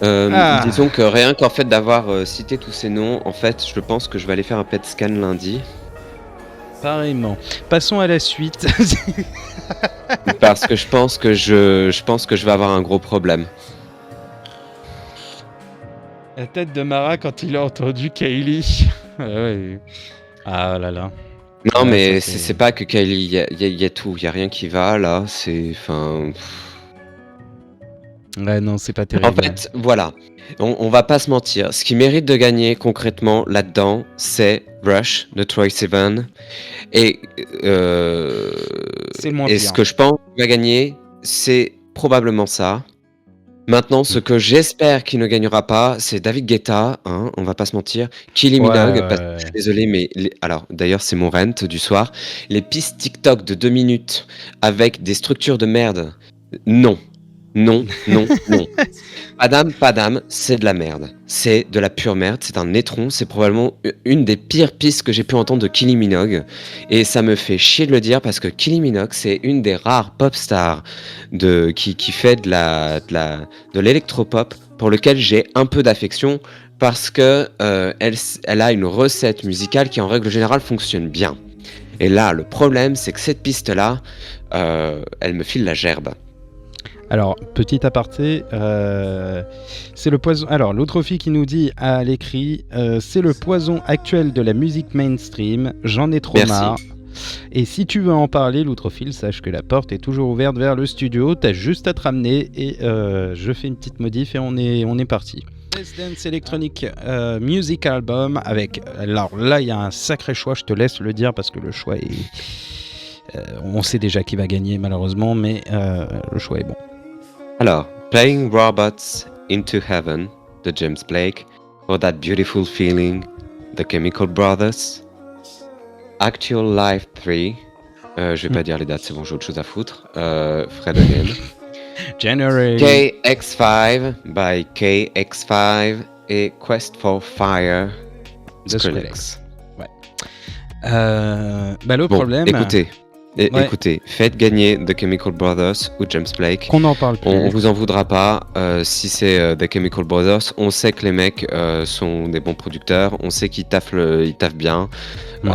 Disons que rien qu'en fait d'avoir cité tous ces noms, en fait, je pense que je vais aller faire un PET scan lundi. Pareillement. Passons à la suite. Parce que je pense que je vais avoir un gros problème. La tête de Mara quand il a entendu Kylie. Ah là là. Non, mais c'est pas que Kylie, il y a tout, il y a rien qui va là, c'est Ouais, non, c'est pas terrible. En fait, voilà, on va pas se mentir, ce qui mérite de gagner concrètement là-dedans, c'est Rush de Troye Sivan. Et c'est le moins pire. Ce que je pense qu'il va gagner, c'est probablement ça. Maintenant, ce que j'espère qu'il ne gagnera pas, c'est David Guetta, on va pas se mentir, Kylie Minogue, parce que je suis désolé, mais alors d'ailleurs c'est mon rent du soir, les pistes TikTok de 2 minutes avec des structures de merde, non. Padam, c'est de la merde. C'est de la pure merde, c'est un étron, c'est probablement une des pires pistes que j'ai pu entendre de Kylie Minogue. Et ça me fait chier de le dire parce que Kylie Minogue, c'est une des rares pop stars qui fait de l'électropop pour lequel j'ai un peu d'affection parce que elle a une recette musicale qui en règle générale fonctionne bien. Et là, le problème, c'est que cette piste-là, elle me file la gerbe. Alors, petit aparté, c'est le poison. Alors, l'autre fille qui nous dit à l'écrit, c'est le poison actuel de la musique mainstream, j'en ai trop marre. Et si tu veux en parler, l'outrophile, sache que la porte est toujours ouverte vers le studio, t'as juste à te ramener et je fais une petite modif et on est parti. Best Dance Electronic Music Album avec... Alors là, il y a un sacré choix, je te laisse le dire parce que le choix est... on sait déjà qui va gagner malheureusement, mais le choix est bon. Alors, Playing Robots into Heaven de James Blake, For That Beautiful Feeling, The Chemical Brothers, Actual Life 3, je vais pas dire les dates, c'est bon, j'ai autre chose à foutre, Fred Again, January. KX5 by KX5 et Quest for Fire de Skrillex. Ouais. Le Bon, problème... écoutez, faites gagner The Chemical Brothers ou James Blake. Qu'on n'en parle plus. On vous en voudra pas si c'est The Chemical Brothers. On sait que les mecs sont des bons producteurs. On sait qu'ils taffent bien. Ouais.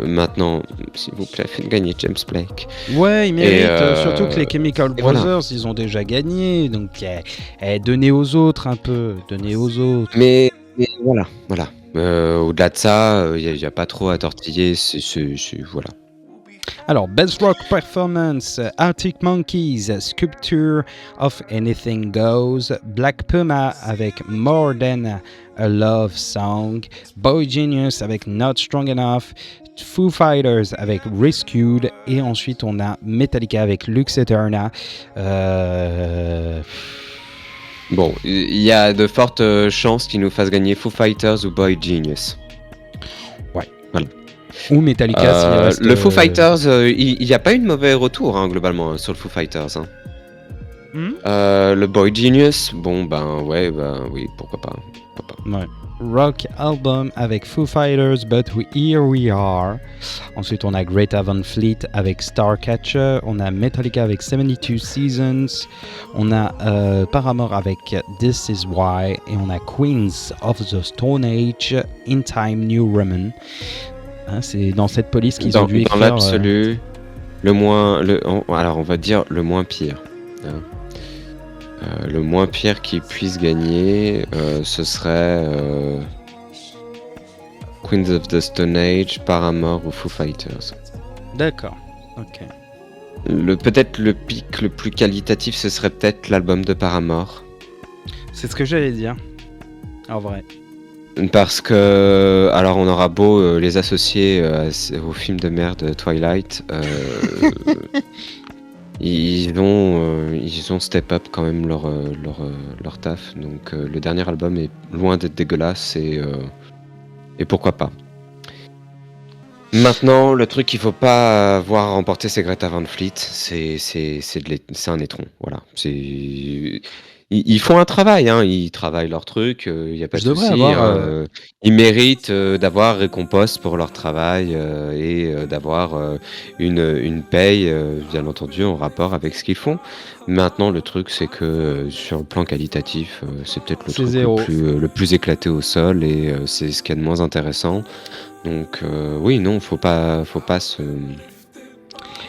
Maintenant, s'il vous plaît, faites gagner James Blake. Ouais, ils méritent. Surtout que les Chemical Brothers, voilà. ils ont déjà gagné. Donc, donnez aux autres un peu. Donnez aux autres. Mais voilà. Au-delà de ça, il n'y a pas trop à tortiller. Voilà. Alors, Best Rock Performance, Arctic Monkeys, Sculpture of Anything Goes, Black Puma avec More Than a Love Song, Boy Genius avec Not Strong Enough, Foo Fighters avec Rescued, et ensuite on a Metallica avec Lux Eterna. Bon, il y a de fortes chances qu'ils nous fassent gagner Foo Fighters ou Boy Genius. Ouais. Voilà. Ou Metallica. Reste, le Foo Fighters, il n'y a pas eu de mauvais retour globalement sur le Foo Fighters. Le Boy Genius, oui, pourquoi pas. Ouais. Rock Album avec Foo Fighters, But Here We Are. Ensuite, on a Greta Van Fleet avec Starcatcher. On a Metallica avec 72 Seasons. On a Paramore avec This Is Why. Et on a Queens of the Stone Age, In Time New Roman. C'est dans cette police qu'ils ont dû écrire. Dans l'absolu, alors on va dire le moins pire. Le moins pire qui puisse gagner, ce serait Queens of the Stone Age, Paramore ou Foo Fighters. D'accord, ok. Peut-être le pic le plus qualitatif, ce serait peut-être l'album de Paramore. C'est ce que j'allais dire, en vrai. Parce que, alors on aura beau les associer au film de merde Twilight, ils ont step up quand même leur taf. Donc le dernier album est loin d'être dégueulasse et pourquoi pas. Maintenant, le truc qu'il faut pas voir remporter, c'est Greta Van Fleet. C'est un étron. Voilà. Ils font un travail, ils travaillent leur truc, il n'y a pas de souci. Ils méritent d'avoir récompense pour leur travail et d'avoir une paye, bien entendu, en rapport avec ce qu'ils font. Maintenant, le truc, c'est que sur le plan qualitatif, c'est peut-être le truc le plus éclaté au sol et c'est ce qu'il y a de moins intéressant. Donc, oui, non, faut pas se.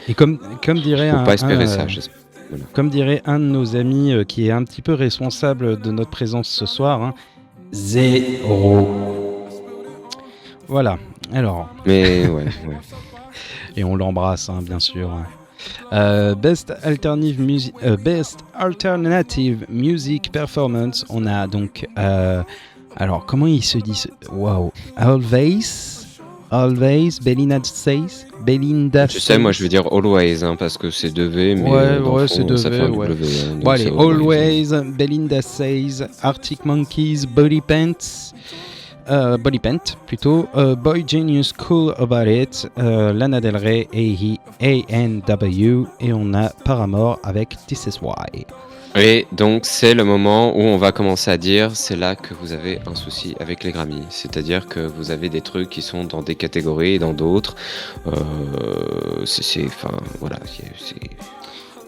Et comme dirait faut pas espérer ça, j'espère. Voilà. Comme dirait un de nos amis qui est un petit peu responsable de notre présence ce soir, zéro. Voilà, alors. Mais ouais. Et on l'embrasse, bien sûr. Best Alternative Music Performance, on a donc... alors, comment il se dit Wow. Always, Belinda Says. Tu sais, moi je veux dire Always, parce que c'est 2V, mais ouais, c'est 2V, ça fait un W. Bon, allez, Always, Belinda Says, Arctic Monkeys, Body Paint, Boy Genius, Cool About It, Lana Del Rey, A&W, et on a Paramore avec This Is Why. Et donc c'est le moment où on va commencer à dire c'est là que vous avez un souci avec les Grammy, c'est-à-dire que vous avez des trucs qui sont dans des catégories et dans d'autres.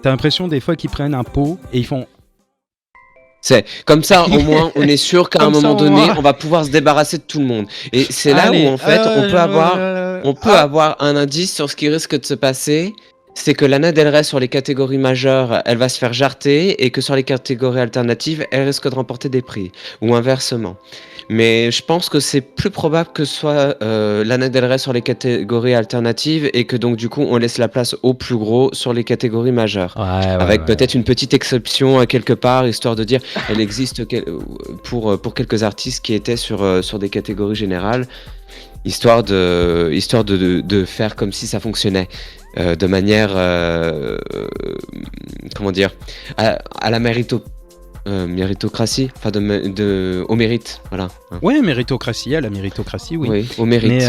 T'as l'impression des fois qu'ils prennent un pot et ils font. C'est comme ça, au moins, on est sûr qu'à un moment donné, on va pouvoir se débarrasser de tout le monde. Et c'est là où en fait, on peut avoir un indice sur ce qui risque de se passer. C'est que Lana Del Rey sur les catégories majeures, elle va se faire jarter et que sur les catégories alternatives, elle risque de remporter des prix. Ou inversement. Mais je pense que c'est plus probable que ce soit Lana Del Rey sur les catégories alternatives et que donc du coup on laisse la place au plus gros sur les catégories majeures. Ouais, Avec peut-être une petite exception à quelque part, histoire de dire elle existe pour quelques artistes qui étaient sur des catégories générales, histoire de faire comme si ça fonctionnait. De manière, comment dire, à la méritocratie, enfin au mérite, voilà. Hein. Ouais, méritocratie, à la méritocratie, oui. Oui, au mérite.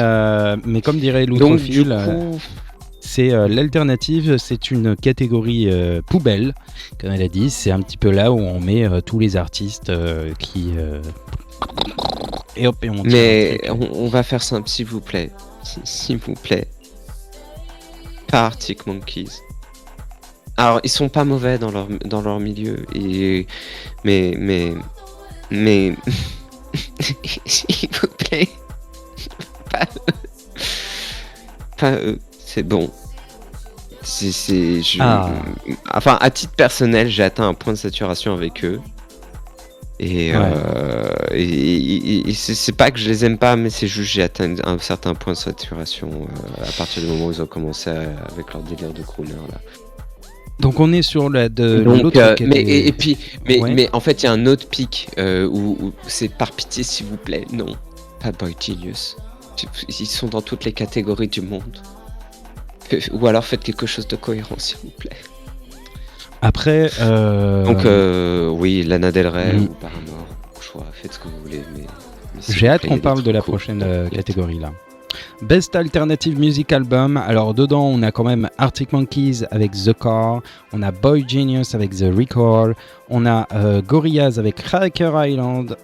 Mais comme dirait Donc du l'outrophile, coup, c'est l'alternative, c'est une catégorie poubelle, comme elle a dit. C'est un petit peu là où on met tous les artistes qui... Et hop, et on tire un mais truc. on va faire simple, s'il vous plaît. S'il vous plaît. Pas Arctic Monkeys. Alors, ils sont pas mauvais dans leur milieu, mais, s'il vous plaît, pas eux. Pas eux, c'est bon. Ah, Enfin, à titre personnel, j'ai atteint un point de saturation avec eux. Et, ouais. c'est pas que je les aime pas, mais c'est juste j'ai atteint un certain point de saturation à partir du moment où ils ont commencé avec leur délire de crooner là. Donc on est sur Donc, l'autre mais catégorie. et puis, Ouais. mais en fait, il y a un autre pic où c'est par pitié, s'il vous plaît, non, pas Boy Genius. Ils sont dans toutes les catégories du monde. Ou alors faites quelque chose de cohérent, s'il vous plaît. Après, Donc, oui, Lana Del Rey mm, ou Paramore, au choix, faites ce que vous voulez, mais s'il j'ai vous hâte plaît, il y qu'on a des parle de trucs la cool. prochaine Faites. catégorie là. Best Alternative Music Album. Alors dedans, on a quand même Arctic Monkeys avec The Car, on a Boy Genius avec The Recall, on a Gorillaz avec Cracker Island,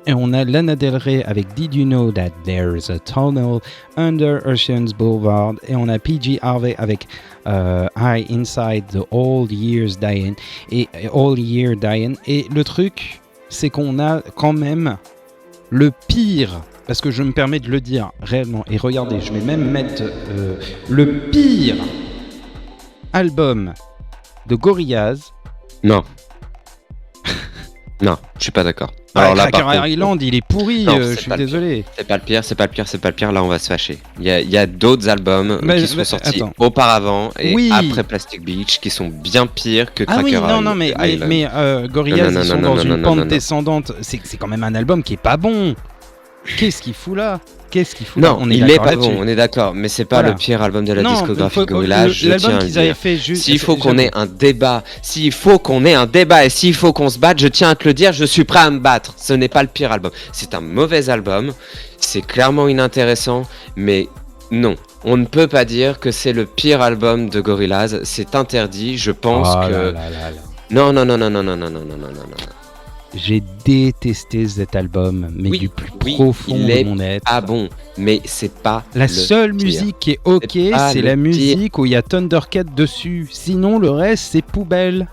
et on a Lana Del Rey avec Did You Know That There's a Tunnel Under Oceans Boulevard, et on a PG Harvey avec High Inside the All Years Dying et All Year Dying. Et le truc, c'est qu'on a quand même le pire, parce que je me permets de le dire réellement, et regardez, je vais même mettre le pire album de Gorillaz. Non, non, je suis pas d'accord. Ouais, Alors là, par Cracker contre, Island, il est pourri, non, je c'est suis pas le pire. désolé. C'est pas le pire, c'est pas le pire, c'est pas le pire. Là, on va se fâcher. Il y a d'autres albums qui sont sortis Attends. auparavant et Oui. après Plastic Beach qui sont bien pires que Ah Cracker oui, non, mais Island. Gorillaz, Non, ils non, sont non, dans non, une non, non, pente non, non. descendante. C'est quand même un album qui est pas bon. Qu'est-ce qu'il fout là? Qu'est-ce qu'il fout là? Non, On est il est d'accord pas là-dessus. bon, on est d'accord, mais c'est pas Voilà. le pire album de la Non, discographie faut- de Gorillaz, je l'album tiens à le qu'ils avaient dire. fait juste. S'il faut qu'on j'avoue. ait un débat, s'il faut qu'on ait un débat et s'il faut qu'on se batte, je tiens à te le dire, je suis prêt à me battre. Ce n'est pas le pire album. C'est un mauvais album, c'est clairement inintéressant, mais non. On ne peut pas dire que c'est le pire album de Gorillaz, c'est interdit, je pense Oh que... là là là là. Non, non, non, non, non, non, non, non, non, non, non. J'ai détesté cet album, mais Oui, du plus oui, profond il de est mon être. Ah bon, mais c'est pas La le seule pire. musique qui est ok, C'est pas c'est le la pire. musique où il y a Thundercat dessus. Sinon, le reste, c'est poubelle.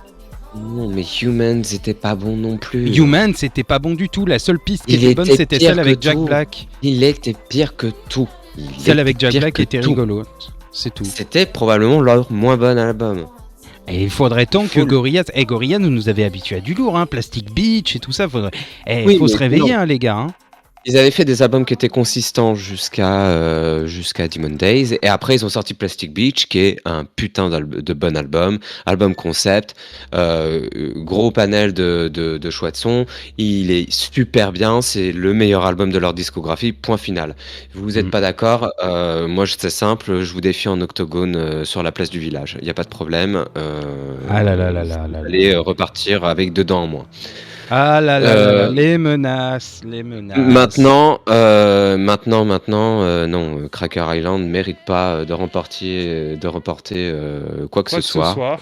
Non, mais Humans était pas bon non plus. Human, c'était pas bon du tout. La seule piste qui Il était bonne, était c'était pire celle avec que Jack tout. Black. Il était pire que tout. Celle avec Jack Black était tout. rigolo. C'est tout. C'était probablement leur moins bon album. Et il faudrait tant que Faut le- Gorillaz... Gorillaz nous avait habitués à du lourd, hein. Plastic Beach et tout ça. Faudrait... Oui, faut se mais réveiller, non. hein, les gars. Hein. Ils avaient fait des albums qui étaient consistants jusqu'à Demon Days, et après ils ont sorti Plastic Beach, qui est un putain de bon album concept, gros panel de choix de son, il est super bien, c'est le meilleur album de leur discographie, point final. Vous êtes pas d'accord, moi c'est simple, je vous défie en octogone sur la place du village, il n'y a pas de problème, Ah là là là là là là. allez repartir avec 2 dents en moins. Ah là là là là, les menaces, les menaces. Maintenant, non, Cracker Island mérite pas de remporter quoi que ce soit. Voilà,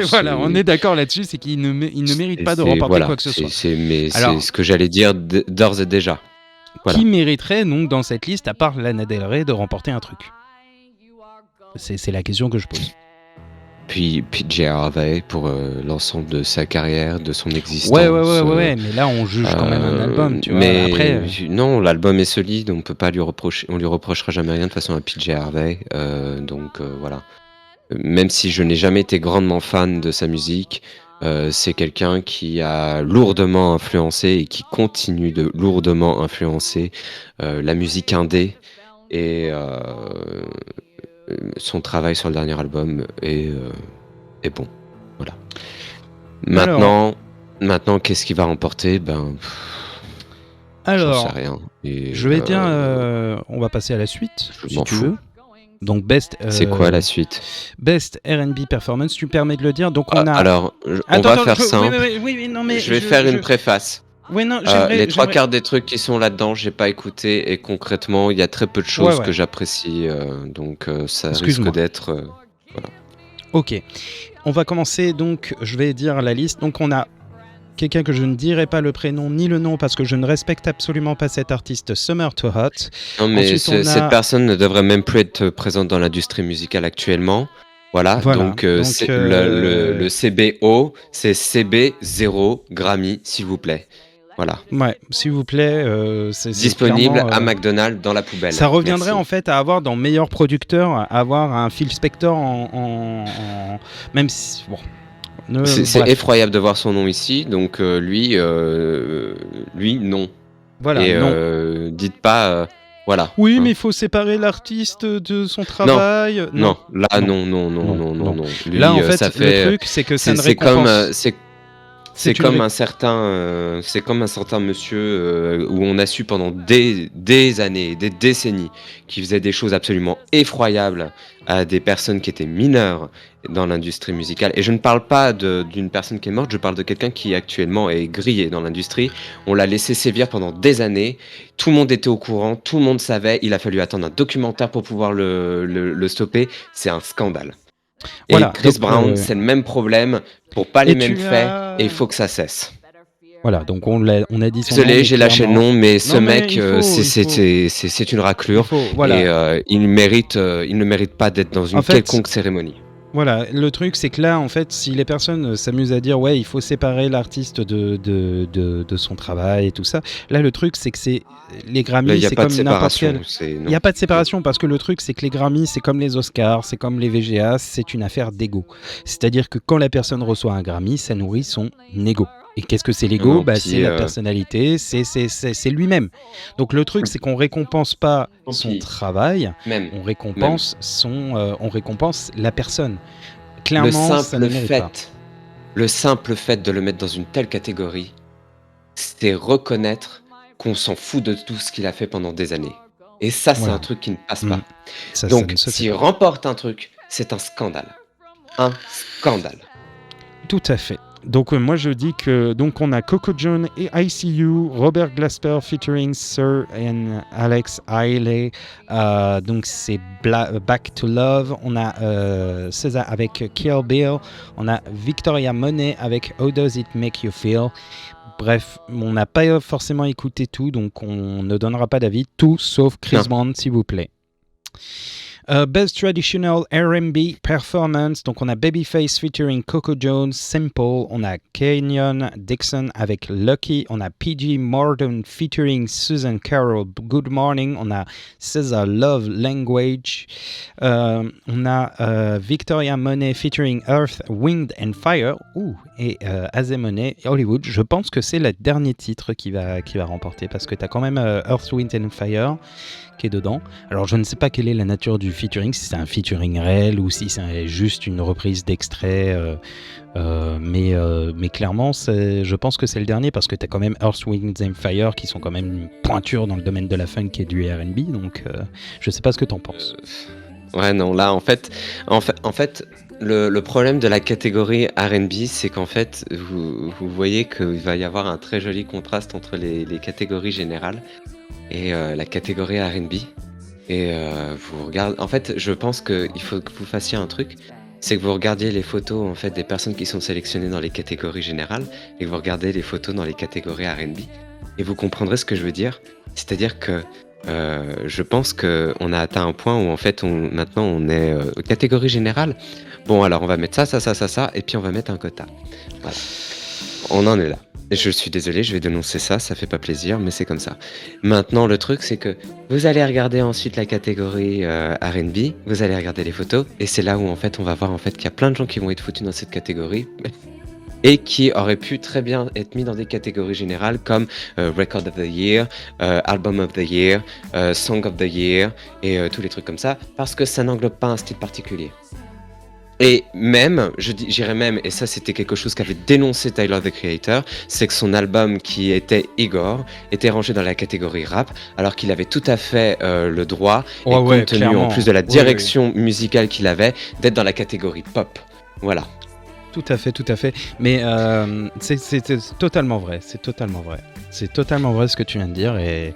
c'est- on est d'accord là-dessus, c'est qu'il ne mérite pas de c'est- remporter voilà, quoi que ce soit. C'est Alors- ce que j'allais dire d'ores et déjà. Voilà. Qui mériterait donc dans cette liste, à part Lana Del Rey, de remporter un truc? C'est la question que je pose. Puis PJ Harvey pour l'ensemble de sa carrière, de son existence. Ouais, mais là on juge quand même un album, tu vois. Mais Après, non, l'album est solide, on peut pas lui reprocher, on lui reprochera jamais rien de toute façon à PJ Harvey, donc voilà. Même si je n'ai jamais été grandement fan de sa musique, C'est quelqu'un qui a lourdement influencé et qui continue de lourdement influencer la musique indé et son travail sur le dernier album est bon. Voilà. Alors, Maintenant, qu'est-ce qui va remporter? J'en sais alors, rien. Et je vais dire, on va passer à la suite, je si m'en tu fous. veux. Donc, C'est quoi la suite? Best R&B Performance, tu me permets de le dire. Donc, on a... Alors, on Attends, va faire oui, simple. oui, non, mais Je vais faire une préface. Ouais, non, Les trois j'aimerais... quarts des trucs qui sont là-dedans, j'ai pas écouté et concrètement, il y a très peu de Ouais, choses que ouais, j'apprécie, donc ça risque excuse-moi. d'être voilà. Ok, on va commencer, donc, je vais dire la liste. Donc, on a quelqu'un que je ne dirai pas le prénom ni le nom parce que je ne respecte absolument pas cet artiste, Summer Too Hot. Non, mais Ensuite, on cette a... personne ne devrait même plus être présente dans l'industrie musicale actuellement. Voilà, Voilà, donc donc... c'est le CBO, c'est CB0 Grammy, s'il vous plaît. Voilà. Ouais, s'il vous plaît, c'est Disponible clairement... à McDonald's dans la poubelle. ça reviendrait Merci. en fait à avoir dans meilleur producteur, à avoir un Phil Spector même si... Bon, C'est bref, effroyable de voir son nom ici, donc lui, non. voilà, Et non. dites pas, voilà. Oui, mais Hein. il faut séparer l'artiste de son Non, travail. Non, non, là, non, non, non, non, non, non, non, non. non. Là, Lui, en ça fait, le fait, truc, c'est que ça ne c'est comme, récompense... c'est C'est une... comme un certain, monsieur où on a su pendant des années, des décennies, qui faisait des choses absolument effroyables à des personnes qui étaient mineures dans l'industrie musicale. Et je ne parle pas d'une personne qui est morte, je parle de quelqu'un qui actuellement est grillé dans l'industrie. On l'a laissé sévir pendant des années. Tout le monde était au courant, tout le monde savait. Il a fallu attendre un documentaire pour pouvoir le stopper. C'est un scandale. Et Voilà, Chris donc... Brown, c'est le même problème pour pas les et mêmes tu faits, et il as... faut que ça cesse. Voilà, donc on a dit son nom, Désolé, mais j'ai lâché le clairement... nom, mais ce Non, mais mec, il faut... c'est une Il raclure, faut... et Voilà. il ne mérite pas d'être dans En une fait... quelconque cérémonie. Voilà, le truc c'est que là, en fait, si les personnes s'amusent à dire ouais, il faut séparer l'artiste de son travail et tout ça, là le truc c'est que c'est les Là, il Grammys, n'y a c'est pas de comme n'importe séparation. quel. Il n'y a pas de Non. séparation parce que le truc c'est que les Grammys, c'est comme les Oscars, c'est comme les VGA, c'est une affaire d'ego. C'est-à-dire que quand la personne reçoit un Grammy, ça nourrit son ego. Et qu'est-ce que c'est Non, l'ego? non, Bah, c'est puis, la personnalité, c'est lui-même. Donc le truc c'est qu'on récompense pas son puis, travail, même, on même, on récompense la personne. le Clairement, ça ne mérite pas. le simple fait de le mettre dans une telle catégorie, c'est reconnaître qu'on s'en fout de tout ce qu'il a fait pendant des années. Et ça, c'est un Voilà. truc qui ne passe pas. Ça Donc, ne se fait s'il pas. remporte un truc, c'est un scandale. Un scandale. Tout à fait. Donc moi je dis que donc on a Coco Jones et ICU, Robert Glasper featuring Sir and Alex Haley. Donc c'est Back to Love. On a César avec Kill Bill. On a Victoria Monet avec How Does It Make You Feel. Bref, on n'a pas forcément écouté tout, donc on ne donnera pas d'avis. Tout sauf Chris Brown, s'il vous plaît. Best Traditional R&B Performance, donc on a Babyface featuring Coco Jones, Simple, on a Kenyon Dixon avec Lucky, on a PG Morton featuring Susan Carroll, Good Morning, on a César Love Language, on a Victoria Monet featuring Earth, Wind and Fire, et Azemonet, Hollywood. Je pense que c'est le dernier titre qui va remporter parce que tu as quand même Earth, Wind and Fire qui est dedans. Alors je ne sais pas quelle est la nature du featuring, si c'est un featuring réel ou si c'est juste une reprise d'extrait, mais clairement je pense que c'est le dernier parce que tu as quand même Earth, Wind and Fire qui sont quand même une pointure dans le domaine de la funk et du R&B, donc je sais pas ce que t'en penses. Ouais, non, là, en fait, le problème de la catégorie R&B, c'est qu'en fait, vous voyez qu'il va y avoir un très joli contraste entre les catégories générales et la catégorie R&B. Et vous regardez. En fait, je pense qu'il faut que vous fassiez un truc, c'est que vous regardiez les photos en fait des personnes qui sont sélectionnées dans les catégories générales et que vous regardez les photos dans les catégories R&B et vous comprendrez ce que je veux dire. C'est-à-dire que je pense qu'on a atteint un point où en fait maintenant on est catégorie générale. Bon, alors on va mettre ça, et puis on va mettre un quota. Voilà. On en est là. Je suis désolé, je vais dénoncer ça fait pas plaisir, mais c'est comme ça. Maintenant, le truc, c'est que vous allez regarder ensuite la catégorie R&B, vous allez regarder les photos, et c'est là où en fait on va voir en fait qu'il y a plein de gens qui vont être foutus dans cette catégorie. et qui aurait pu très bien être mis dans des catégories générales comme Record of the Year, Album of the Year, Song of the Year et tous les trucs comme ça, parce que ça n'englobe pas un style particulier. Et même, j'irais même, et ça c'était quelque chose qu'avait dénoncé Tyler the Creator, c'est que son album qui était Igor était rangé dans la catégorie rap, alors qu'il avait tout à fait le droit, et compte tenu en plus de la direction musicale qu'il avait, d'être dans la catégorie pop. Voilà. Tout à fait. Mais c'est totalement vrai. C'est totalement vrai. C'est totalement vrai ce que tu viens de dire et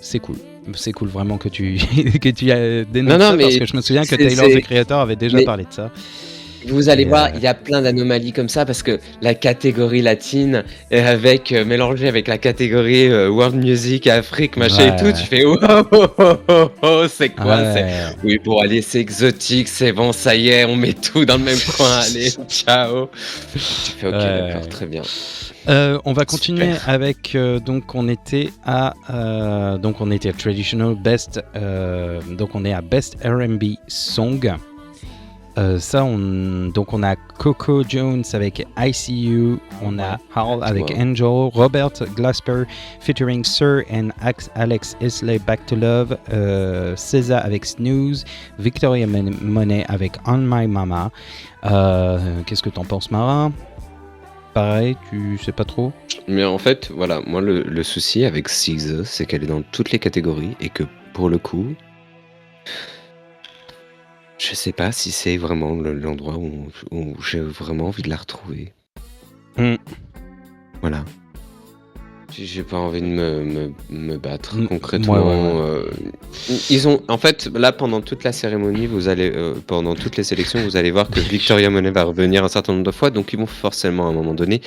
c'est cool. C'est cool vraiment que tu que tu as dénoncé ça parce que je me souviens que Tyler the Creator avait déjà parlé de ça. Vous allez voir, il y a plein d'anomalies comme ça parce que la catégorie latine est mélangée avec la catégorie World Music, Afrique, machin et tout, tu fais c'est quoi Oui, bon, allez, c'est exotique, c'est bon, ça y est, on met tout dans le même coin, allez, ciao. Tu fais ok, d'accord, très bien. On va continuer avec donc on était à traditional best donc on est à best R&B song. On a Coco Jones avec ICU, on a Hal avec Angel, Robert Glasper featuring Sir and Alex Isley Back to Love, SZA avec Snooze, Victoria Monet avec On My Mama. Qu'est-ce que t'en penses, Mara? Pareil, tu sais pas trop? Mais en fait, voilà, moi le souci avec SZA, c'est qu'elle est dans toutes les catégories et que pour le coup, je sais pas si c'est vraiment l'endroit où j'ai vraiment envie de la retrouver. Voilà. J'ai pas envie de me battre concrètement. Ils ont, en fait, là pendant toute la cérémonie, pendant toutes les sélections, vous allez voir que Victoria Monet va revenir un certain nombre de fois, donc ils vont forcément à un moment donné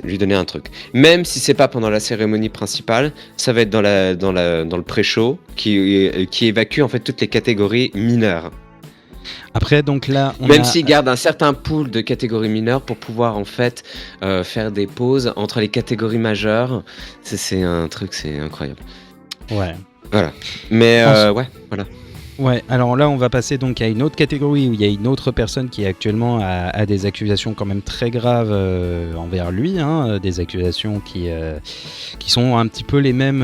lui donner un truc. Même si c'est pas pendant la cérémonie principale, ça va être dans le pré-show qui évacue en fait toutes les catégories mineures. Après, donc là, même s'ils gardent un certain pool de catégories mineures pour pouvoir en fait faire des pauses entre les catégories majeures, c'est un truc, c'est incroyable. Ouais. Voilà. Mais voilà. Ouais, alors là on va passer donc à une autre catégorie où il y a une autre personne qui actuellement a des accusations quand même très graves envers lui, des accusations qui sont un petit peu les mêmes,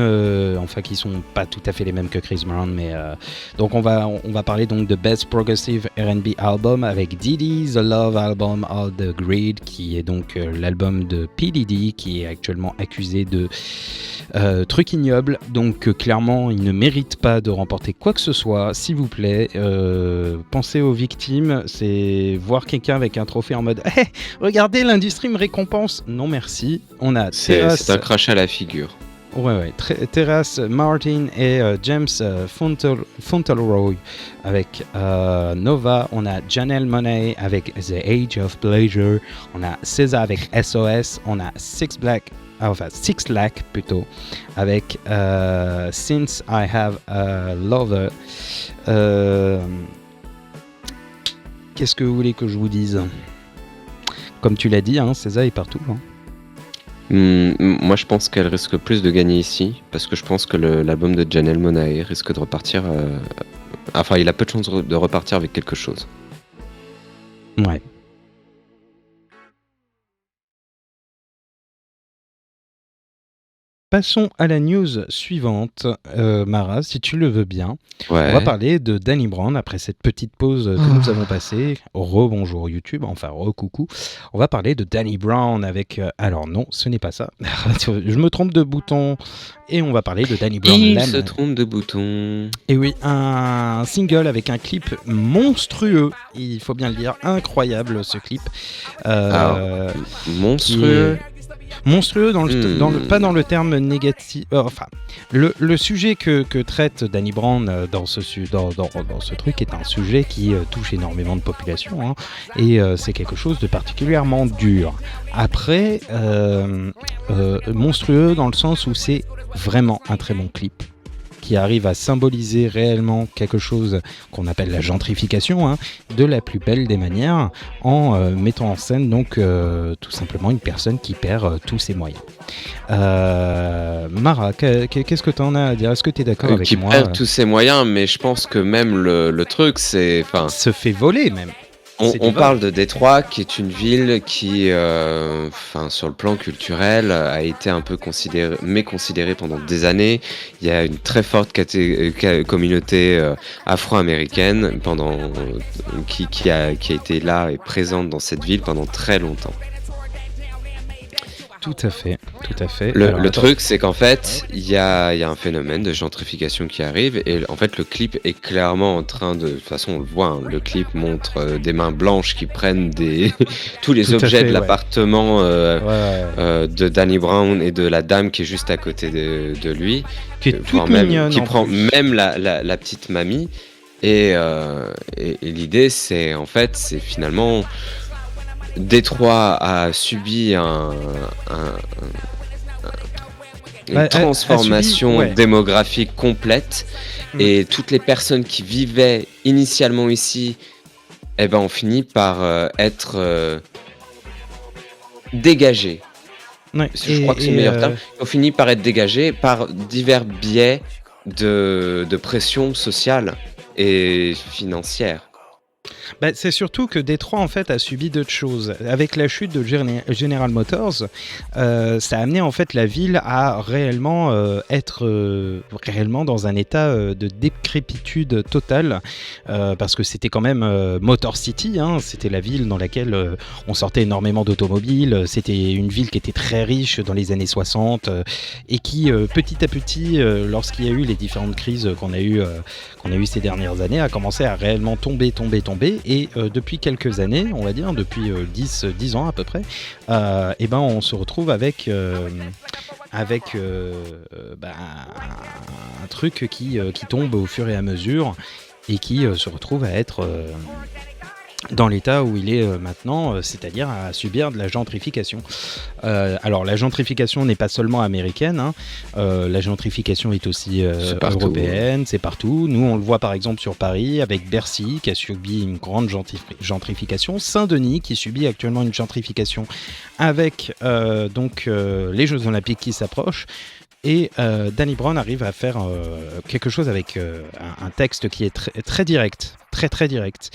enfin qui sont pas tout à fait les mêmes que Chris Brown, mais donc on va parler donc de Best Progressive R&B Album avec Diddy, The Love Album of the Greed, qui est donc l'album de P. Diddy qui est actuellement accusé de trucs ignobles, donc clairement il ne mérite pas de remporter quoi que ce soit. S'il vous plaît, pensez aux victimes, c'est voir quelqu'un avec un trophée en mode hey, regardez, l'industrie me récompense. Non merci. On a Terrace. C'est un crachat à la figure. Ouais. Terrace Martin et James Fauntleroy avec Nova. On a Janelle Monáe avec The Age of Pleasure. On a SZA avec SOS. On a Six Lack plutôt avec Since I Have a Lover. Qu'est-ce que vous voulez que je vous dise? Comme tu l'as dit, SZA est partout. Moi je pense qu'elle risque plus de gagner ici parce que je pense que l'album de Janelle Monáe risque de repartir. Enfin, il a peu de chances de repartir avec quelque chose. Ouais. Passons à la news suivante, Mara, si tu le veux bien. Ouais. On va parler de Danny Brown après cette petite pause que nous avons passée. Rebonjour YouTube, enfin recoucou. On va parler de Danny Brown avec... alors non, ce n'est pas ça. Je me trompe de bouton et on va parler de Danny Brown. Il se trompe de bouton. Et oui, un single avec un clip monstrueux. Il faut bien le dire, incroyable ce clip. Monstrueux. Monstrueux pas dans le terme négatif. Enfin, le sujet que traite Danny Brown dans ce truc est un sujet qui touche énormément de population, et c'est quelque chose de particulièrement dur. Après, monstrueux dans le sens où c'est vraiment un très bon clip qui arrive à symboliser réellement quelque chose qu'on appelle la gentrification, de la plus belle des manières, en mettant en scène donc tout simplement une personne qui perd tous ses moyens. Mara, qu'est-ce que tu en as à dire? Est-ce que tu es d'accord avec moi? Qui perd tous ses moyens, mais je pense que même le truc, c'est... Se fait voler même. c'est du On vol. parle de Détroit, qui est une ville qui, sur le plan culturel, a été un peu méconsidérée pendant des années. Il y a une très forte communauté afro-américaine qui a été là et présente dans cette ville pendant très longtemps. Tout à fait, tout à fait. Le, Alors le attends. truc, c'est qu'en fait, il y a un phénomène de gentrification qui arrive et en fait, le clip est clairement en train de toute façon, on le voit, hein, le clip montre des mains blanches qui prennent tous les Tout à objets de fait, ouais. l'appartement Ouais. de Danny Brown et de la dame qui est juste à côté de lui, Qui est voire toute même mignonne qui en prend plus. même la petite mamie. Et l'idée, c'est finalement Détroit a subi une Bah, a subi, transformation ouais. démographique complète Mm. et toutes les personnes qui vivaient initialement ici, ont fini par être dégagées. Ouais. Je crois que c'est le meilleur terme. Ont fini par être dégagées par divers biais de pression sociale et financière. Bah, c'est surtout que Détroit en fait a subi d'autres choses. Avec la chute de General Motors, ça a amené en fait la ville à réellement être réellement dans un état de décrépitude totale, parce que c'était quand même Motor City, hein, c'était la ville dans laquelle on sortait énormément d'automobiles. C'était une ville qui était très riche dans les années 60 et qui petit à petit, lorsqu'il y a eu les différentes crises qu'on a eu ces dernières années, a commencé à réellement tomber. Et depuis quelques années, on va dire, depuis 10 ans à peu près, on se retrouve avec un truc qui tombe au fur et à mesure et qui se retrouve à être dans l'état où il est maintenant, c'est-à-dire à subir de la gentrification. Alors la gentrification n'est pas seulement américaine, hein, la gentrification est aussi C'est partout, européenne, c'est partout. Nous on le voit par exemple sur Paris avec Bercy qui a subi une grande gentrification, Saint-Denis qui subit actuellement une gentrification avec les Jeux Olympiques qui s'approchent. Et Danny Brown arrive à faire quelque chose avec un texte qui est très direct, très direct,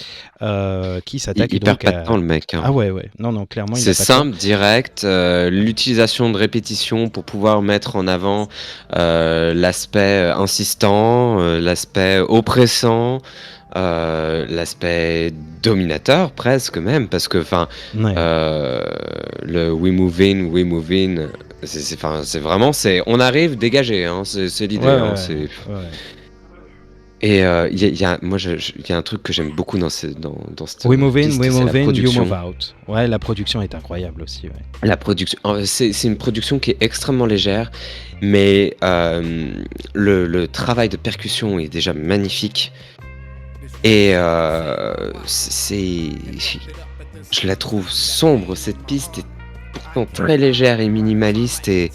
qui s'attaque Il donc perd pas de temps, le mec, hein. Ah ouais, non, clairement il C'est n'a pas de temps. simple, direct, l'utilisation de répétition pour pouvoir mettre en avant l'aspect insistant, l'aspect oppressant, l'aspect dominateur presque même, parce que Ouais. le We Move In, c'est vraiment, on arrive dégagé, hein, c'est l'idée, Ouais, hein, ouais. Et il y a un truc que j'aime beaucoup dans cette We move in, piste, we c'est move la in, you production. move out. Ouais, la production est incroyable aussi. Ouais. La production, c'est une production qui est extrêmement légère, mais le travail de percussion est déjà magnifique. Et je la trouve sombre, cette piste est pourtant très légère et minimaliste et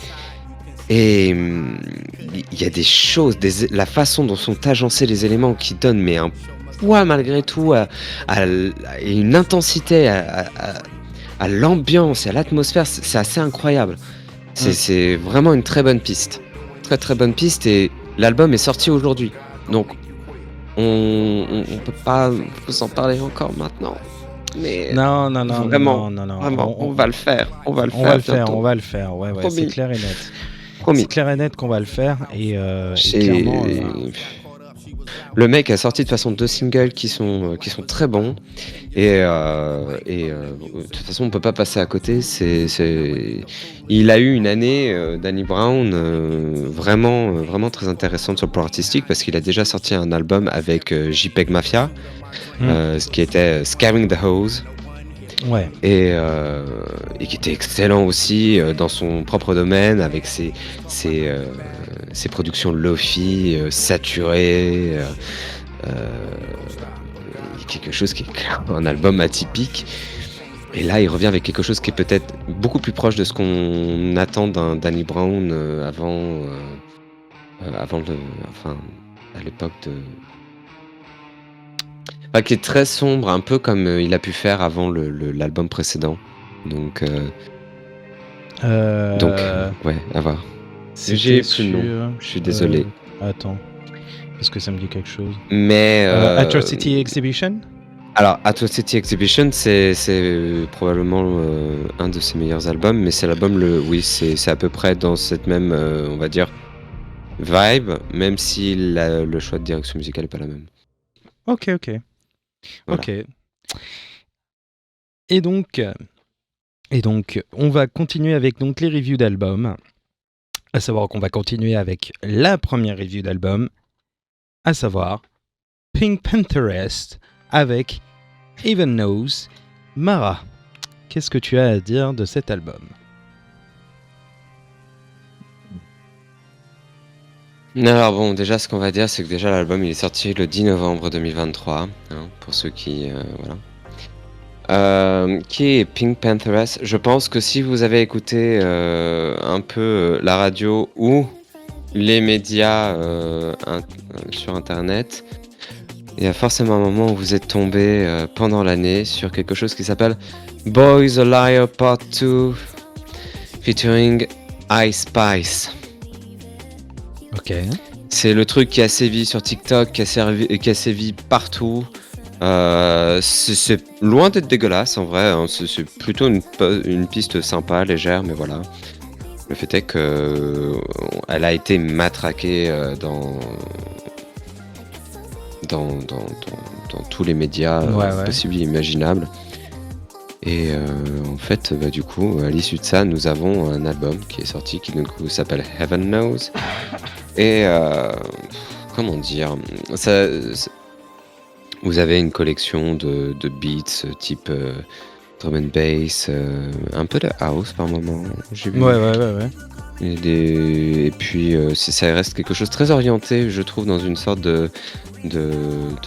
il y a des choses, la façon dont sont agencés les éléments qui donnent mais un poids malgré tout et une intensité à l'ambiance et à l'atmosphère, c'est assez incroyable. C'est vraiment une très bonne piste. Très très bonne piste et l'album est sorti aujourd'hui. Donc on peut pas vous en parler encore maintenant. Mais Non, vraiment, non. vraiment, on va le faire. On va le faire. Ouais, Promis. c'est clair et net. Promis. C'est clair et net qu'on va le faire et clairement. Le mec a sorti de façon 2 singles qui sont très bons et de toute façon on peut pas passer à côté. Il a eu une année Danny Brown vraiment très intéressante sur le plan artistique parce qu'il a déjà sorti un album avec JPEG Mafia, ce qui était Scaring the Hose. Ouais. Et qui était excellent aussi dans son propre domaine avec ses productions lo-fi saturées, quelque chose qui est un album atypique. Et là, il revient avec quelque chose qui est peut-être beaucoup plus proche de ce qu'on attend d'un Danny Brown à l'époque de. Qui est très sombre, un peu comme il a pu faire avant l'album précédent. Donc, ouais, à voir. J'ai plus le nom, je suis désolé. Attends, est-ce que ça me dit quelque chose? Mais Atrocity Exhibition? Alors, Atrocity Exhibition, c'est probablement un de ses meilleurs albums, mais c'est l'album, oui, c'est à peu près dans cette même, on va dire, vibe, même si le choix de direction musicale n'est pas la même. Ok. Voilà. Ok. Et donc, on va continuer avec donc les reviews d'albums. À savoir qu'on va continuer avec la première review d'album, à savoir Pink Pantheress avec Even Knows. Mara, qu'est-ce que tu as à dire de cet album? Alors bon, déjà ce qu'on va dire, c'est que déjà l'album il est sorti le 10 novembre 2023, hein, pour ceux qui voilà. Qui est Pink Pantheress. Je pense que si vous avez écouté un peu la radio ou les médias sur internet, il y a forcément un moment où vous êtes tombé pendant l'année sur quelque chose qui s'appelle Boys a Liar Part 2 featuring Ice Spice. Ok. C'est le truc qui a sévi sur TikTok, qui a sévi partout. C'est loin d'être dégueulasse en vrai, hein. C'est plutôt une piste sympa, légère, mais voilà. Le fait est que elle a été matraquée dans tous les médias possibles et imaginables. Et en fait, du coup, à l'issue de ça, nous avons un album qui est sorti qui s'appelle Heaven Knows. Et comment dire, vous avez une collection de beats type drum and bass, un peu de house par moment, j'ai vu. Ouais. Et puis ça reste quelque chose de très orienté, je trouve, dans une sorte de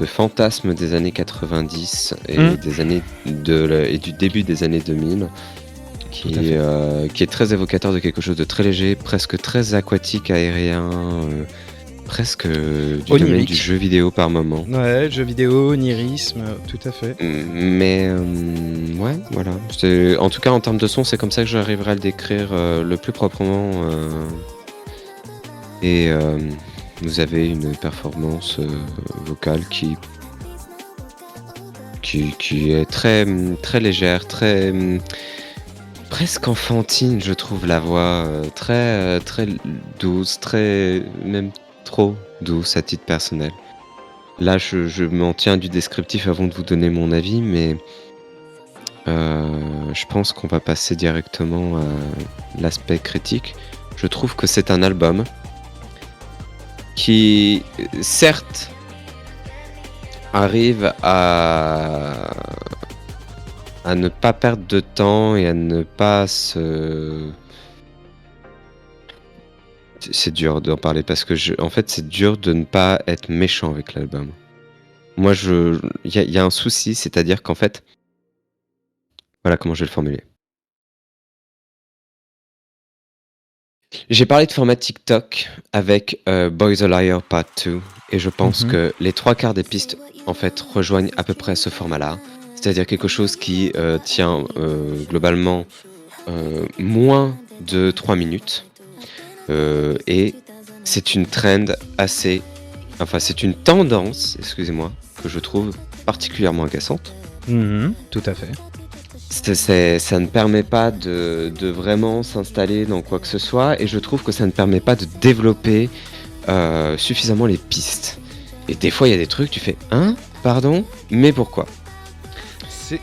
fantasme des années 90 et et du début des années 2000, qui est très évocateur de quelque chose de très léger, presque très aquatique, aérien, presque du domaine du jeu vidéo par moment. Ouais, jeu vidéo, onirisme, tout à fait. Mais ouais, voilà. En tout cas, en termes de son, c'est comme ça que j'arriverai à le décrire le plus proprement. Et vous avez une performance vocale qui est très, très légère, très presque enfantine, je trouve, la voix très, très douce, même trop douce à titre personnel. Là, je m'en tiens du descriptif avant de vous donner mon avis, mais je pense qu'on va passer directement à l'aspect critique. Je trouve que c'est un album qui, certes, arrive à ne pas perdre de temps et à ne pas se... C'est dur d'en parler parce que en fait c'est dur de ne pas être méchant avec l'album. Moi il y a un souci, c'est-à-dire qu'en fait, voilà comment je vais le formuler. J'ai parlé de format TikTok avec Boys a Liar Part 2 et je pense que les 3/4 des pistes en fait rejoignent à peu près ce format-là, c'est-à-dire quelque chose qui tient globalement moins de 3 minutes. Et c'est une c'est une tendance, excusez-moi, que je trouve particulièrement agaçante. Tout à fait. Ça ne permet pas de vraiment s'installer dans quoi que ce soit, et je trouve que ça ne permet pas de développer suffisamment les pistes. Et des fois, il y a des trucs, tu fais « Hein ? Pardon ? Mais pourquoi ?»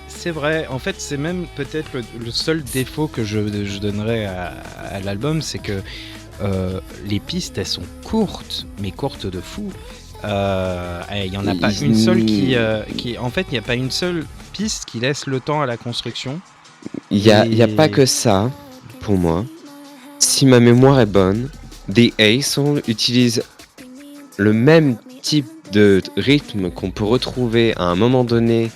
C'est vrai, en fait c'est même peut-être le seul défaut que je donnerais à l'album, c'est que les pistes elles sont courtes, mais courtes de fou. Il n'y en a pas une seule qui en fait il n'y a pas une seule piste qui laisse le temps à la construction. Il y a pas que ça pour moi. Si ma mémoire est bonne, The Ace utilise le même type de rythme qu'on peut retrouver à un moment donné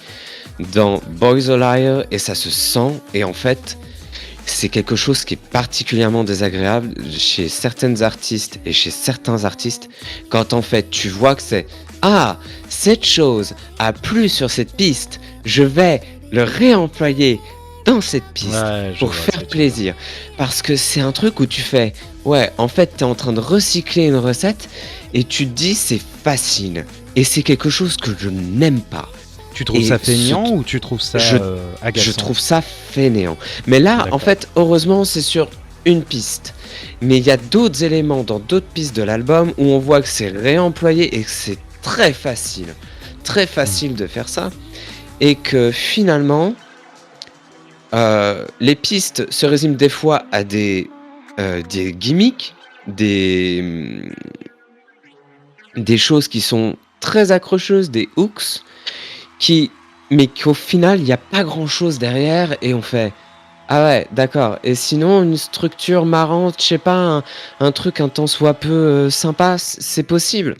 dans Boys a Liar, et ça se sent, et en fait c'est quelque chose qui est particulièrement désagréable chez certaines artistes et chez certains artistes, quand en fait tu vois que c'est « Ah, cette chose a plu sur cette piste, je vais le réemployer dans cette piste pour faire plaisir. » Parce que c'est un truc où tu fais « Ouais, en fait t'es en train de recycler une recette et tu te dis c'est facile. » Et c'est quelque chose que je n'aime pas. Tu trouves Et ça ce feignant ou tu trouves ça je agaçant? je trouve ça fainéant. Mais là, en D'accord. fait, heureusement, c'est sur une piste. Mais il y a d'autres éléments dans d'autres pistes de l'album où on voit que c'est réemployé et que c'est très Hmm. facile de faire ça. Et que finalement, les pistes se résument des fois à des gimmicks, des choses qui sont très accrocheuses, des hooks, qui, mais qu'au final, il n'y a pas grand-chose derrière et on fait ah ouais, d'accord. Et sinon, une structure marrante, je sais pas, un truc un tant soit peu sympa, c'est possible.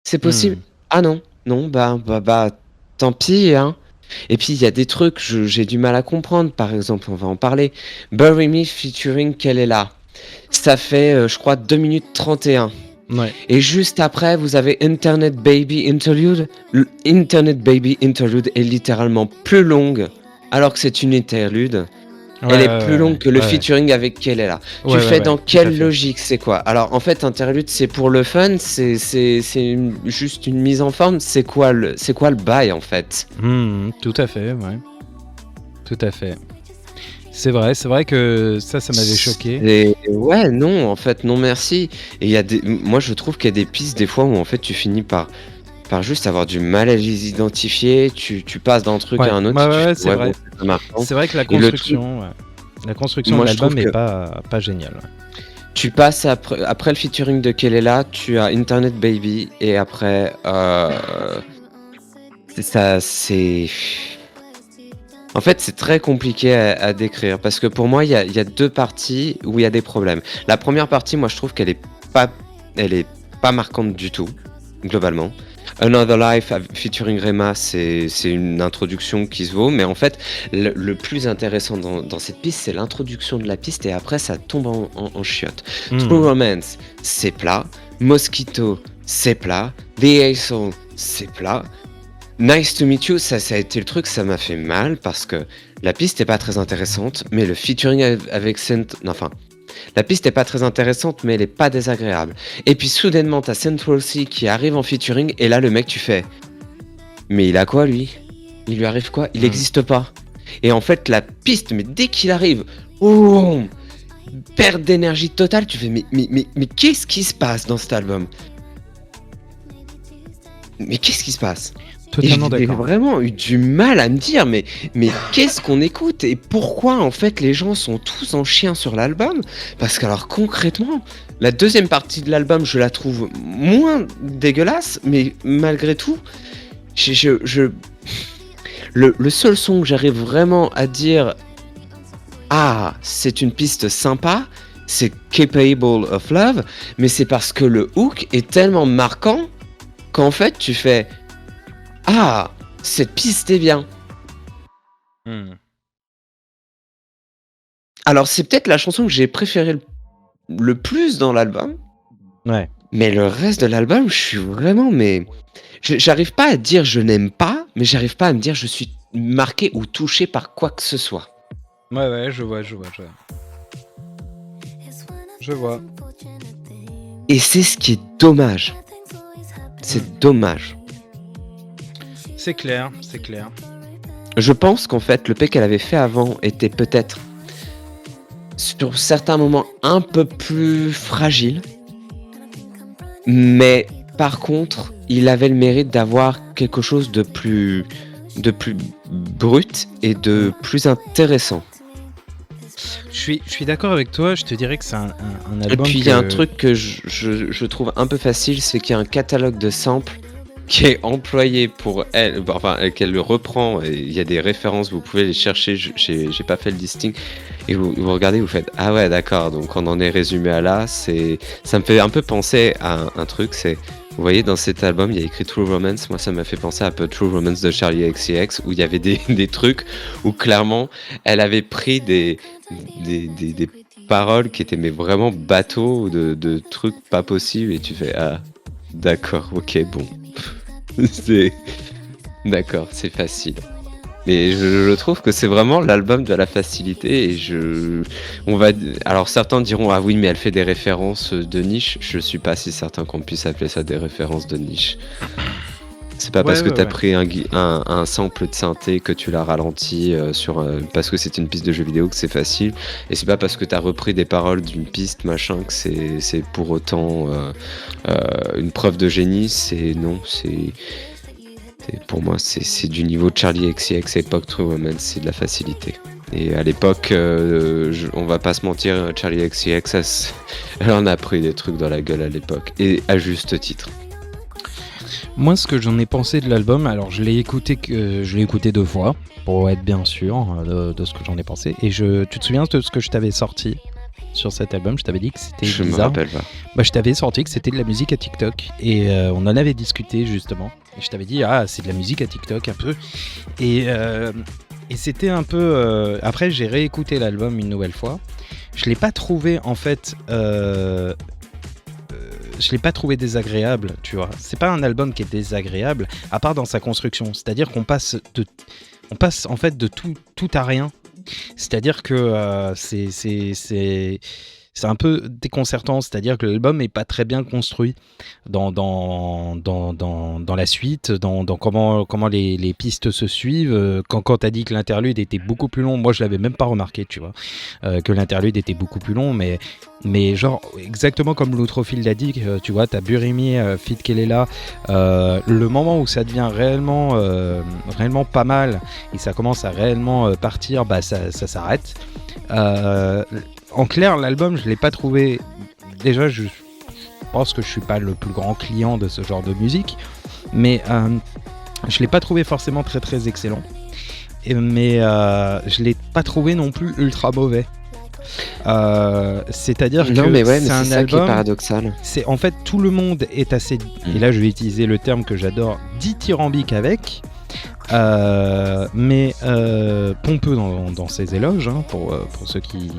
C'est possible. Hmm. Ah non, non, bah, tant pis, hein. Et puis il y a des trucs, j'ai du mal à comprendre. Par exemple, on va en parler. Bury Me featuring Kelela. Ça fait, je crois, 2 minutes 31. Ouais. Et juste après, vous avez Internet Baby Interlude. Internet Baby Interlude est littéralement plus longue, alors que c'est une interlude. Ouais, Elle ouais, est plus longue ouais, que le ouais, ouais, featuring avec Kelela. Tu ouais, ouais, fais ouais, dans tout à quelle fait. logique, c'est quoi? Alors en fait, interlude, c'est pour le fun, juste une mise en forme. C'est quoi le bail en fait? Tout à fait, ouais, tout à fait. C'est vrai que ça m'avait choqué. Ouais, non, en fait, non merci. Et il y a moi je trouve qu'il y a des pistes des fois où en fait tu finis par juste avoir du mal à les identifier. Tu passes d'un truc Ouais, à un autre ouais, et tu ouais, ouais, fais c'est ouais bon, vrai. c'est pas marrant. C'est vrai que Et le truc, la construction de moi je trouve l'album est que pas géniale. tu passes après le featuring de Kelela, tu as Internet Baby et après c'est ça, c'est en fait c'est très compliqué à décrire parce que pour moi il y a deux parties où il y a des problèmes. La première partie, moi je trouve pas, elle est pas marquante du tout globalement. Another Life featuring Rema, c'est une introduction qui se vaut, mais en fait le plus intéressant dans cette piste, c'est l'introduction de la piste et après ça tombe en chiottes. True Hmm. Romance, c'est plat. Mosquito, c'est plat. The Asshole, c'est plat. Nice to meet you, ça a été le truc, ça m'a fait mal parce que la piste est pas très intéressante, mais le featuring avec enfin, la piste est pas très intéressante, mais elle est pas désagréable. Et puis soudainement, t'as Central C qui arrive en featuring, et là le mec, tu fais, mais il a quoi lui? Il lui arrive quoi? Il Hmm. existe pas. Et en fait, la piste, mais dès qu'il arrive, boum, perte d'énergie totale, tu fais, mais qu'est-ce qui se passe dans cet album? Mais qu'est-ce qui se passe? Et Totalement j'ai d'accord. vraiment eu du mal à me dire, mais qu'est-ce qu'on écoute et pourquoi en fait les gens sont tous en chien sur l'album? Parce que alors concrètement, la deuxième partie de l'album, je la trouve moins dégueulasse, mais malgré tout, je le seul son que j'arrive vraiment à dire, ah, c'est une piste sympa, c'est Capable of Love, mais c'est parce que le hook est tellement marquant qu'en fait tu fais, ah, cette piste est bien. Hmm. Alors, c'est peut-être la chanson que j'ai préférée le plus dans l'album, Ouais. mais le reste de l'album, je suis vraiment, mais j'arrive pas à dire je n'aime pas, mais j'arrive pas à me dire je suis marqué ou touché par quoi que ce soit. Ouais, ouais, je vois, je vois, je vois. Je vois. Et c'est ce qui est dommage. C'est dommage. C'est clair, c'est clair. Je pense qu'en fait, le P qu'elle avait fait avant était peut-être, sur certains moments, un peu plus fragile. Mais par contre, il avait le mérite d'avoir quelque chose de plus brut et de plus intéressant. Je suis d'accord avec toi, je te dirais que c'est un Et album puis il y a un que... truc que je trouve un peu facile, c'est qu'il y a un catalogue de samples qui est employé pour elle, enfin qu'elle le reprend, et il y a des références, vous pouvez les chercher, j'ai pas fait le listing, et vous regardez, vous faites ah ouais d'accord, donc on en est résumé à là, ça me fait un peu penser à un truc, c'est, vous voyez dans cet album il y a écrit True Romance, moi ça m'a fait penser un peu True Romance de Charlie XCX, où il y avait des trucs où clairement elle avait pris des paroles qui étaient mais vraiment bateaux, de trucs pas possibles, et tu fais ah d'accord, ok, bon. C'est d'accord, c'est facile. Mais je trouve que c'est vraiment l'album de la facilité et on va, alors certains diront ah oui mais elle fait des références de niche. Je suis pas si certain qu'on puisse appeler ça des références de niche. C'est pas parce Ouais, que ouais, t'as ouais. pris un sample de synthé que tu l'as ralenti parce que c'est une piste de jeu vidéo que c'est facile. Et c'est pas parce que t'as repris des paroles d'une piste, machin, que c'est pour autant une preuve de génie. Non, pour moi, c'est du niveau de Charlie XCX époque True Romance, c'est de la facilité. Et à l'époque, on va pas se mentir, Charlie XCX, elle en a pris des trucs dans la gueule à l'époque. Et à juste titre. Moi, ce que j'en ai pensé de l'album, alors je l'ai écouté 2 fois pour être bien sûr de ce que j'en ai pensé. Et tu te souviens de ce que je t'avais sorti sur cet album? Je t'avais dit que c'était Je me bizarre. rappelle pas. Bah, je t'avais sorti que c'était de la musique à TikTok et on en avait discuté justement. Et je t'avais dit c'est de la musique à TikTok un peu. Et c'était un peu. Après, j'ai réécouté l'album une nouvelle fois. Je l'ai pas trouvé en fait. Je l'ai pas trouvé désagréable, tu vois. C'est pas un album qui est désagréable, à part dans sa construction. C'est-à-dire qu'on passe en fait de tout à rien. C'est-à-dire que c'est un peu déconcertant. C'est-à-dire que l'album est pas très bien construit dans la suite, dans comment les pistes se suivent. Quand t'as dit que l'interlude était beaucoup plus long, moi je l'avais même pas remarqué, tu vois, que l'interlude était beaucoup plus long, mais genre exactement comme l'Outrophile l'a dit, tu vois, t'as Burimi, Fit Kelela, le moment où ça devient réellement pas mal et ça commence à réellement partir, bah ça s'arrête. En clair, l'album, je l'ai pas trouvé. Déjà, je pense que je suis pas le plus grand client de ce genre de musique, mais je l'ai pas trouvé forcément très très excellent. Mais je l'ai pas trouvé non plus ultra mauvais. C'est-à-dire Non, que mais ouais, c'est mais un c'est ça qui est album. paradoxal. C'est en fait tout le monde est assez. Et là, je vais utiliser le terme que j'adore, dithyrambique avec. Mais pompeux dans ses éloges, hein, pour ceux qui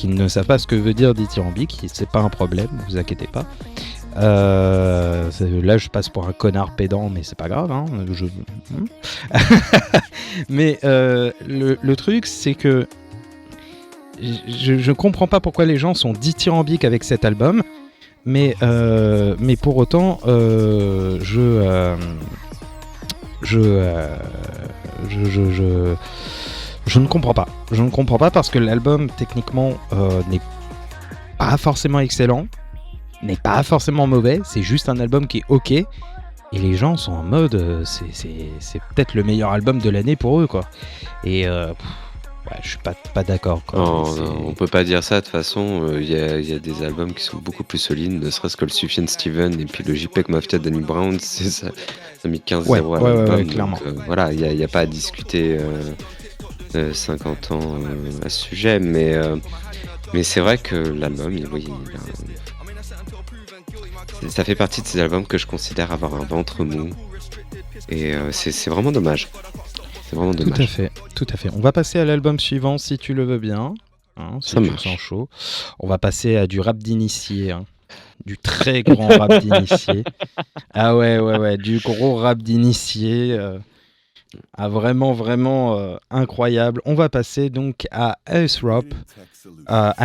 ne savent pas ce que veut dire dithyrambique, c'est pas un problème, vous inquiétez pas. Là je passe pour un connard pédant, mais c'est pas grave, hein, mais le truc c'est que je comprends pas pourquoi les gens sont dithyrambiques avec cet album, mais pour autant je ne comprends pas. Je ne comprends pas parce que l'album, techniquement, n'est pas forcément excellent, n'est pas forcément mauvais, c'est juste un album qui est ok. Et les gens sont en mode, c'est peut-être le meilleur album de l'année pour eux, quoi. Et ouais, je suis pas d'accord, quoi. Non, on peut pas dire ça de toute façon. Il y a des albums qui sont beaucoup plus solides, ne serait-ce que le Sufjan Stevens et puis le JPEG Mafia de Danny Brown, c'est ça. Ça a mis 15-0 à l'album. Ouais, clairement. Donc, voilà, il n'y a pas à discuter 50 ans à ce sujet, mais c'est vrai que l'album, ça fait partie de ces albums que je considère avoir un ventre mou. Et c'est vraiment dommage. C'est vraiment dommage. Tout à fait. On va passer à l'album suivant si tu le veux bien. Hein, si ça tu marche. te sens chaud. On va passer à du rap d'initié. Hein. Du très grand rap d'initié. Ah ouais, du gros rap d'initié. Vraiment incroyable. On va passer donc à Aesop Rock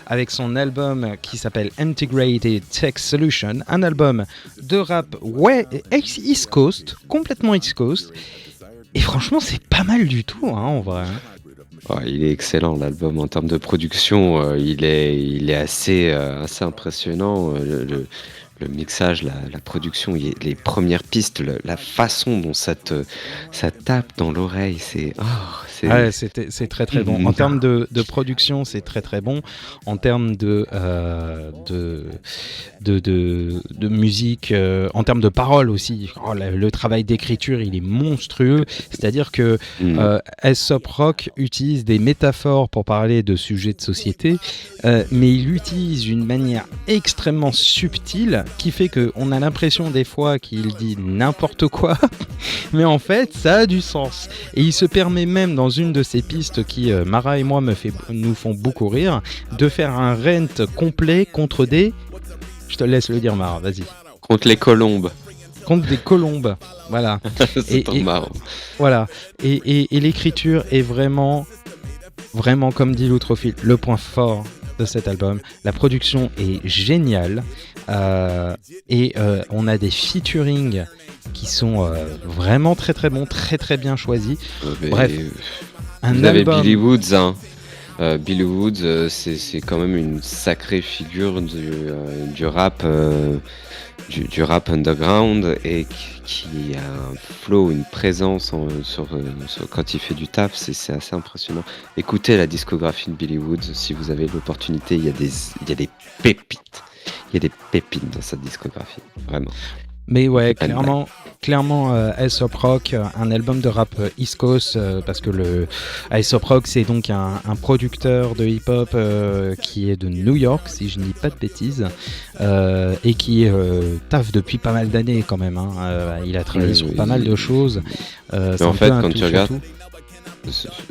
avec son album qui s'appelle Integrated Tech Solution, un album de rap East Coast, complètement East Coast. Et franchement, c'est pas mal du tout, hein, en vrai. Oh, il est excellent l'album en termes de production, il est assez impressionnant. Le mixage, la production, les premières pistes, la façon dont ça tape dans l'oreille, c'est très très bon. En termes de production, c'est très très bon. En termes de musique, en termes de paroles aussi, le travail d'écriture, il est monstrueux. C'est-à-dire que Aesop Rock utilise des métaphores pour parler de sujets de société, mais il utilise une manière extrêmement subtile qui fait qu'on a l'impression des fois qu'il dit n'importe quoi, mais en fait ça a du sens. Et il se permet même dans une de ces pistes qui, Mara et moi, nous font beaucoup rire, de faire un rent complet contre des... Je te laisse le dire, Mara, vas-y. Contre les colombes. Contre des colombes, voilà. C'est marrant. Voilà. Et l'écriture est vraiment, comme dit l'Outrophile, le point fort de cet album. La production est géniale. On a des featuring qui sont vraiment très très bons, très très bien choisis. Bref, vous avez Billy Woods, hein. Billy Woods, c'est quand même une sacrée figure du rap, du rap underground et qui a un flow, une présence quand il fait du taf, c'est assez impressionnant. Écoutez la discographie de Billy Woods si vous avez l'opportunité, il y a des pépites. Il y a des pépites dans sa discographie, vraiment. Mais ouais, clairement Aesop Rock, un album de rap East Coast, parce que le Aesop Rock, c'est donc un producteur de hip-hop qui est de New York, si je ne dis pas de bêtises, et qui taffe depuis pas mal d'années quand même. Il a travaillé sur pas mal de choses. Mais en fait, quand tu regardes,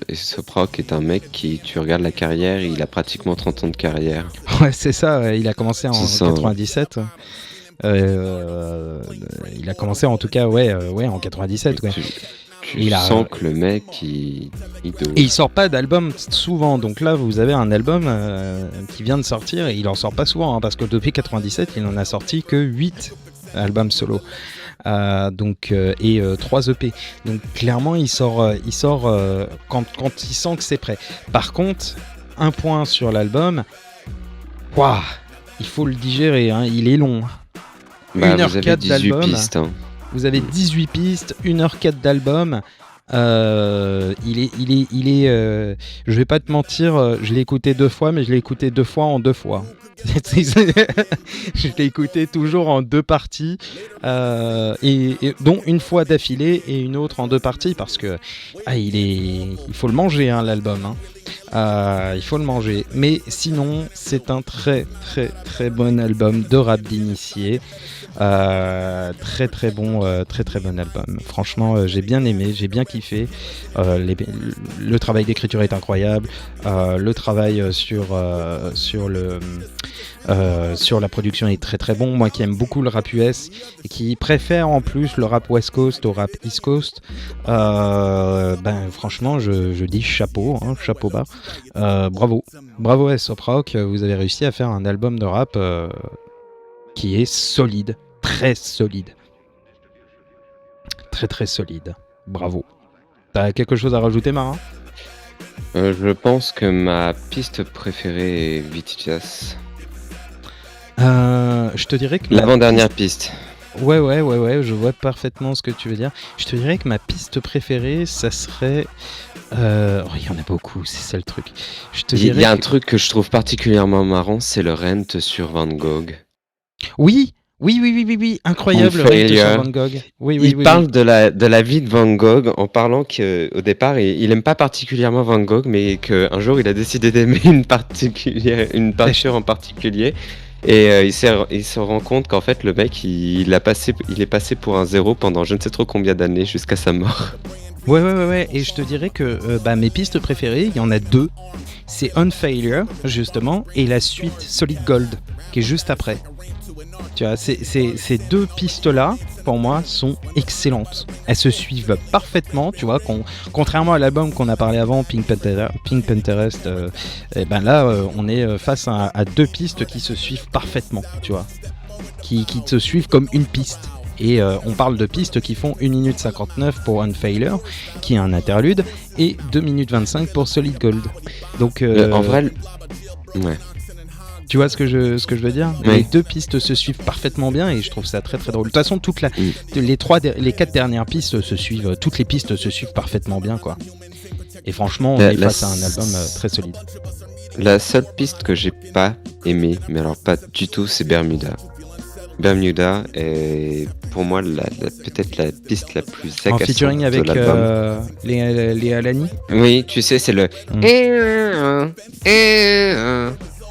Aesop Rock est un mec qui, tu regardes la carrière, il a pratiquement 30 ans de carrière. Ouais, c'est ça, il a commencé en 97. Il a commencé en tout cas en 97. Ouais. Tu sens que le mec il dose. Et il sort pas d'album souvent, donc là vous avez un album qui vient de sortir et il en sort pas souvent, parce que depuis 97 il en a sorti que 8 albums solo. Et 3 EP. Donc clairement il sort quand il sent que c'est prêt. Par contre, un point sur l'album, il faut le digérer, il est long. 1h04 d'album. Pistes, hein. Vous avez 18 pistes, 1h04 d'album. Il est je vais pas te mentir, je l'ai écouté 2 fois, mais je l'ai écouté 2 fois en 2 fois. Je l'ai écouté toujours en 2 parties, et dont une fois d'affilée et une autre en 2 parties, parce que il faut le manger, l'album. Il faut le manger. Mais sinon, c'est un très très très bon album de rap d'initié. Très très bon album. Franchement, j'ai bien aimé, j'ai bien kiffé. Le travail d'écriture est incroyable. Le travail sur la production est très très bon. Moi qui aime beaucoup le rap US et qui préfère en plus le rap West Coast au rap East Coast, franchement je dis chapeau bas. Bravo Aesop Rock, vous avez réussi à faire un album de rap qui est solide, très solide. Très très solide. Bravo. T'as quelque chose à rajouter, Marin ? Je pense que ma piste préférée est VTJazz. Je te dirais que l'avant-dernière piste. Ouais, je vois parfaitement ce que tu veux dire. Je te dirais que ma piste préférée, ça serait... il y en a beaucoup, c'est ça le truc. Il y a un truc que je trouve particulièrement marrant, c'est le rent sur Van Gogh. Oui, incroyable le rent sur Van Gogh. Il parle de la vie de Van Gogh en parlant qu'au départ, il aime pas particulièrement Van Gogh, mais qu'un jour, il a décidé d'aimer une peinture en particulier. Et il se rend compte qu'en fait le mec il est passé pour un zéro pendant je ne sais trop combien d'années jusqu'à sa mort. Ouais, et je te dirais que mes pistes préférées, il y en a 2. C'est On Failure justement et la suite Solid Gold qui est juste après. Tu vois, ces 2 pistes-là, pour moi, sont excellentes. Elles se suivent parfaitement, tu vois. Contrairement à l'album qu'on a parlé avant, Pink Pinterest, on est face à 2 pistes qui se suivent parfaitement, tu vois. Qui se suivent comme une piste. Et on parle de pistes qui font 1 minute 59 pour On Failure, qui est un interlude, et 2 minutes 25 pour Solid Gold. Donc, en vrai, ouais. Tu vois ce que je veux dire ? Oui. Les 2 pistes se suivent parfaitement bien et je trouve ça très très drôle. De toute façon, les 4 dernières pistes se suivent, toutes les pistes se suivent parfaitement bien, quoi. Et franchement, on est face à un album très solide. La seule piste que j'ai pas aimée, mais alors pas du tout, c'est Bermuda. Bermuda est pour moi peut-être la piste la plus agaçante. En featuring avec Léa Lani ? Oui, tu sais, c'est le...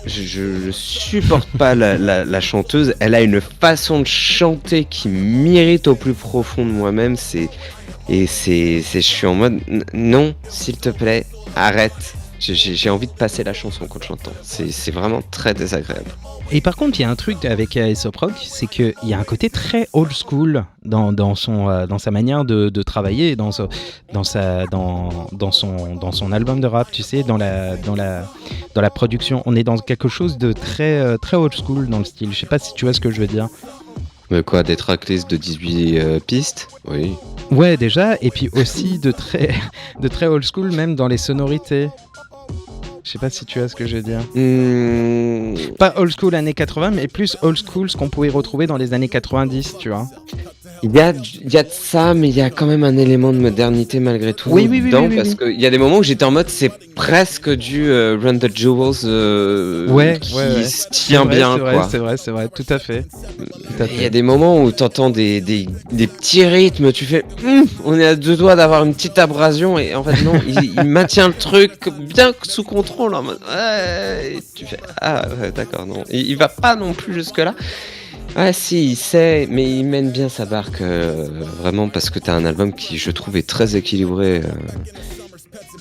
Je supporte pas la chanteuse. Elle a une façon de chanter qui m'irrite au plus profond de moi-même. Je suis en mode non, s'il te plaît, arrête. J'ai envie de passer la chanson quand je l'entends. C'est vraiment très désagréable. Et par contre, il y a un truc avec Aesop Rock, c'est qu'il y a un côté très old school dans sa manière de travailler, dans son album de rap, tu sais, dans la production. On est dans quelque chose de très, très old school dans le style. Je sais pas si tu vois ce que je veux dire. Mais quoi, des tracklists de 18 pistes? Oui. Ouais, déjà, et puis aussi de très old school, même dans les sonorités. Je sais pas si tu vois ce que je veux dire. Pas old school années 80, mais plus old school ce qu'on pouvait retrouver dans les années 90, tu vois. Il y a de ça, mais il y a quand même un élément de modernité malgré tout dedans, parce qu'il y a des moments où j'étais en mode c'est presque du Run the Jewels qui se tient bien, quoi. C'est vrai, tout à fait. Il y a des moments où t'entends des petits rythmes, tu fais on est à deux doigts d'avoir une petite abrasion, et en fait non, il maintient le truc bien sous contrôle, en mode et tu fais d'accord, non, il va pas non plus jusque là. Ouais, si, il sait, mais il mène bien sa barque, vraiment, parce que t'as un album qui, je trouve, est très équilibré.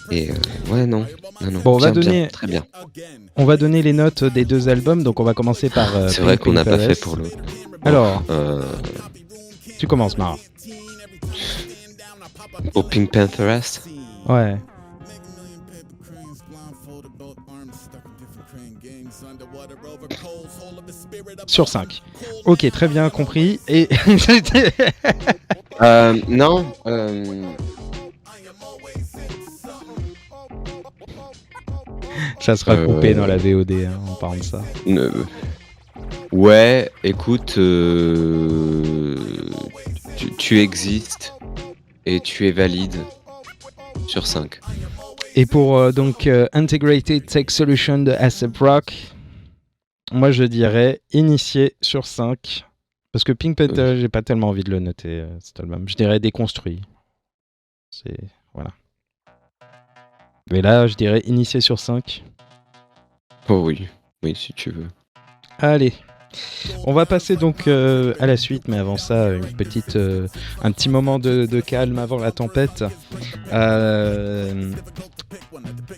Ouais, non. Bon, bien, très bien. On va donner les notes des deux albums, donc on va commencer par. C'est vrai qu'on n'a pas fait pour l'autre. Alors, tu commences, Mara. Pour Pink Pantheress. Ouais. Sur 5. Ok, très bien compris. Et non. Ça sera coupé dans la VOD, hein, on parle de ça. Ouais, écoute, tu existes et tu es valide sur 5. Et pour donc Integrated Tech Solution de Aesop Rock, moi je dirais initié sur 5. Parce que Pink Panther, j'ai pas tellement envie de le noter, cet album. Je dirais déconstruit. Voilà. Mais là, je dirais initié sur 5. Oh oui, si tu veux. Allez. On va passer donc à la suite, mais avant ça, un petit moment de calme avant la tempête.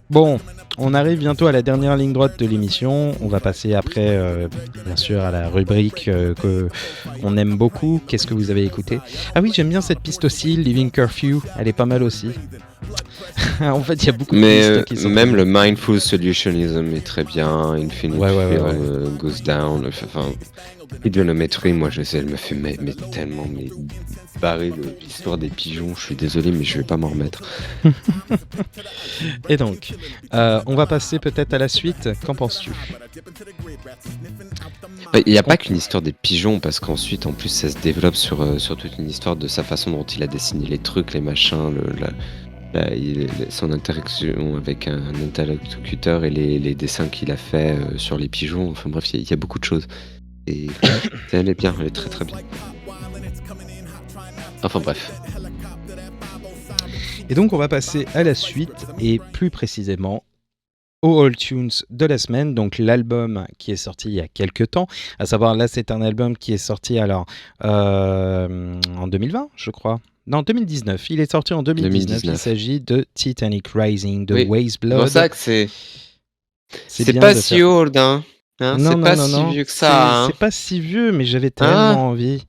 Bon, on arrive bientôt à la dernière ligne droite de l'émission. On va passer après, bien sûr, à la rubrique qu'on aime beaucoup. Qu'est-ce que vous avez écouté? Ah oui, j'aime bien cette piste aussi, Living Curfew. Elle est pas mal aussi. En fait, il y a beaucoup de pistes qui sont... Même le Mindful Solutionism est très bien. Infinite Fear Goes Down. Enfin, Trigonometry, moi, je sais, elle me fait tellement barrer de l'histoire des pigeons. Je suis désolé, mais je vais pas m'en remettre. Et donc, on va passer peut-être à la suite. Qu'en penses-tu? Il n'y a pas qu'une histoire des pigeons, parce qu'ensuite, en plus, ça se développe sur toute une histoire de sa façon dont il a dessiné les trucs, les machins, son interaction avec un interlocuteur et les dessins qu'il a fait sur les pigeons. Enfin bref, il y a beaucoup de choses. Et elle est bien, elle est très très bien. Enfin bref. Et donc on va passer à la suite, et plus précisément aux All Tunes de la semaine, donc l'album qui est sorti il y a quelques temps, à savoir là c'est un album qui est sorti alors en 2020 je crois. Non, 2019. Il est sorti en 2019. Il s'agit de Titanic Rising de Weyes Blood. C'est pour ça que c'est pas si old, hein. Non, c'est pas si vieux que ça. C'est pas si vieux, mais j'avais tellement envie.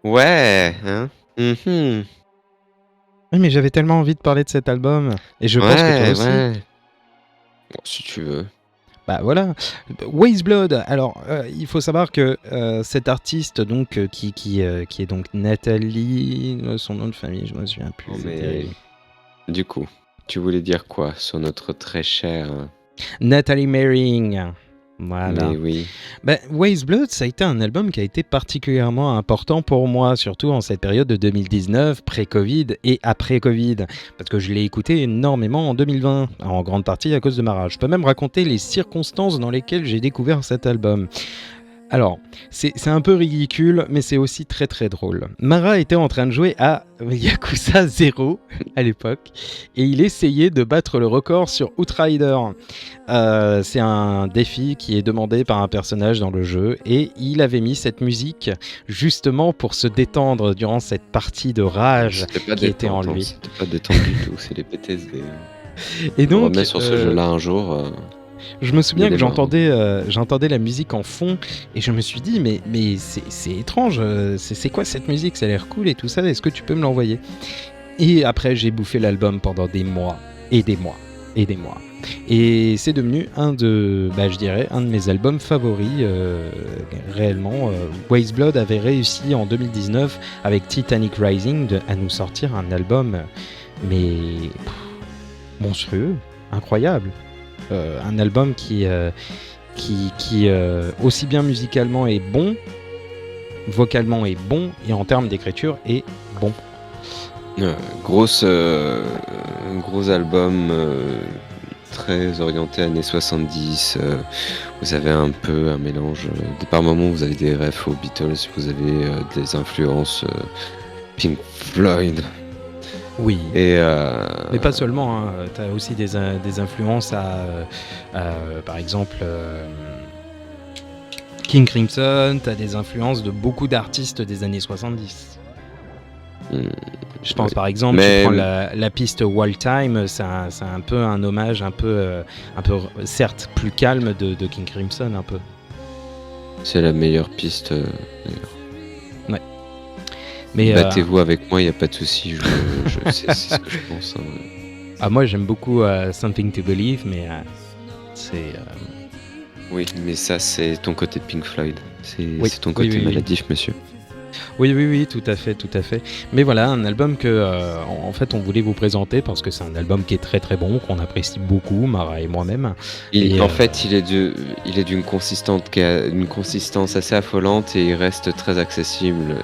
Ouais. Hein. Oui, mais j'avais tellement envie de parler de cet album. Et je pense que toi aussi. Bon, si tu veux. Bah voilà, Weyes Blood. Alors, il faut savoir que cet artiste, donc, qui est donc Nathalie, son nom de famille, je me souviens plus. Mais du coup, tu voulais dire quoi sur notre très chère Natalie Merring? Voilà. Mais oui. Weyes Blood, ça a été un album qui a été particulièrement important pour moi, surtout en cette période de 2019, pré-Covid et après-Covid, parce que je l'ai écouté énormément en 2020, en grande partie à cause de Mara. Je peux même raconter les circonstances dans lesquelles j'ai découvert cet album. Alors, c'est un peu ridicule, mais c'est aussi très très drôle. Mara était en train de jouer à Yakuza 0 à l'époque, et il essayait de battre le record sur Outrider. C'est un défi qui est demandé par un personnage dans le jeu, et il avait mis cette musique justement pour se détendre durant cette partie de rage qui était en lui. C'était pas détendu du tout, c'est les PTSD. Et Je me donc, remets sur ce jeu-là un jour. je me souviens que Aidez-moi. j'entendais la musique en fond et je me suis dit, mais c'est étrange, c'est quoi cette musique? Ça a l'air cool et tout ça, est-ce que tu peux me l'envoyer? Et après, j'ai bouffé l'album pendant des mois et des mois et des mois. Et c'est devenu je dirais, un de mes albums favoris, réellement. Waste Blood avait réussi en 2019 avec Titanic Rising à nous sortir un album, mais monstrueux, incroyable. Un album qui aussi bien musicalement est bon, vocalement est bon, et en termes d'écriture est bon. Gros album très orienté années 70. Vous avez un peu un mélange. Par moments, vous avez des refs aux Beatles, vous avez des influences Pink Floyd. Oui. Et Mais pas seulement, hein. Tu as aussi des influences par exemple, King Crimson, tu as des influences de beaucoup d'artistes des années 70. Je pense par exemple, tu prends la piste Wall Time, c'est un peu un hommage, un peu certes plus calme de King Crimson, un peu. C'est la meilleure piste d'ailleurs. Ouais. Mais battez-vous avec moi, il n'y a pas de souci, c'est ce que je pense. Hein. Ah, moi j'aime beaucoup Something to Believe, mais c'est... Oui, mais ça c'est ton côté Pink Floyd, c'est ton Oui, côté oui, maladif, monsieur. Oui, tout à fait. Mais voilà, un album que, en fait, on voulait vous présenter parce que c'est un album qui est très très bon, qu'on apprécie beaucoup, Mara et moi-même. En fait, il est d'une consistance qui a une consistance assez affolante et il reste très accessible.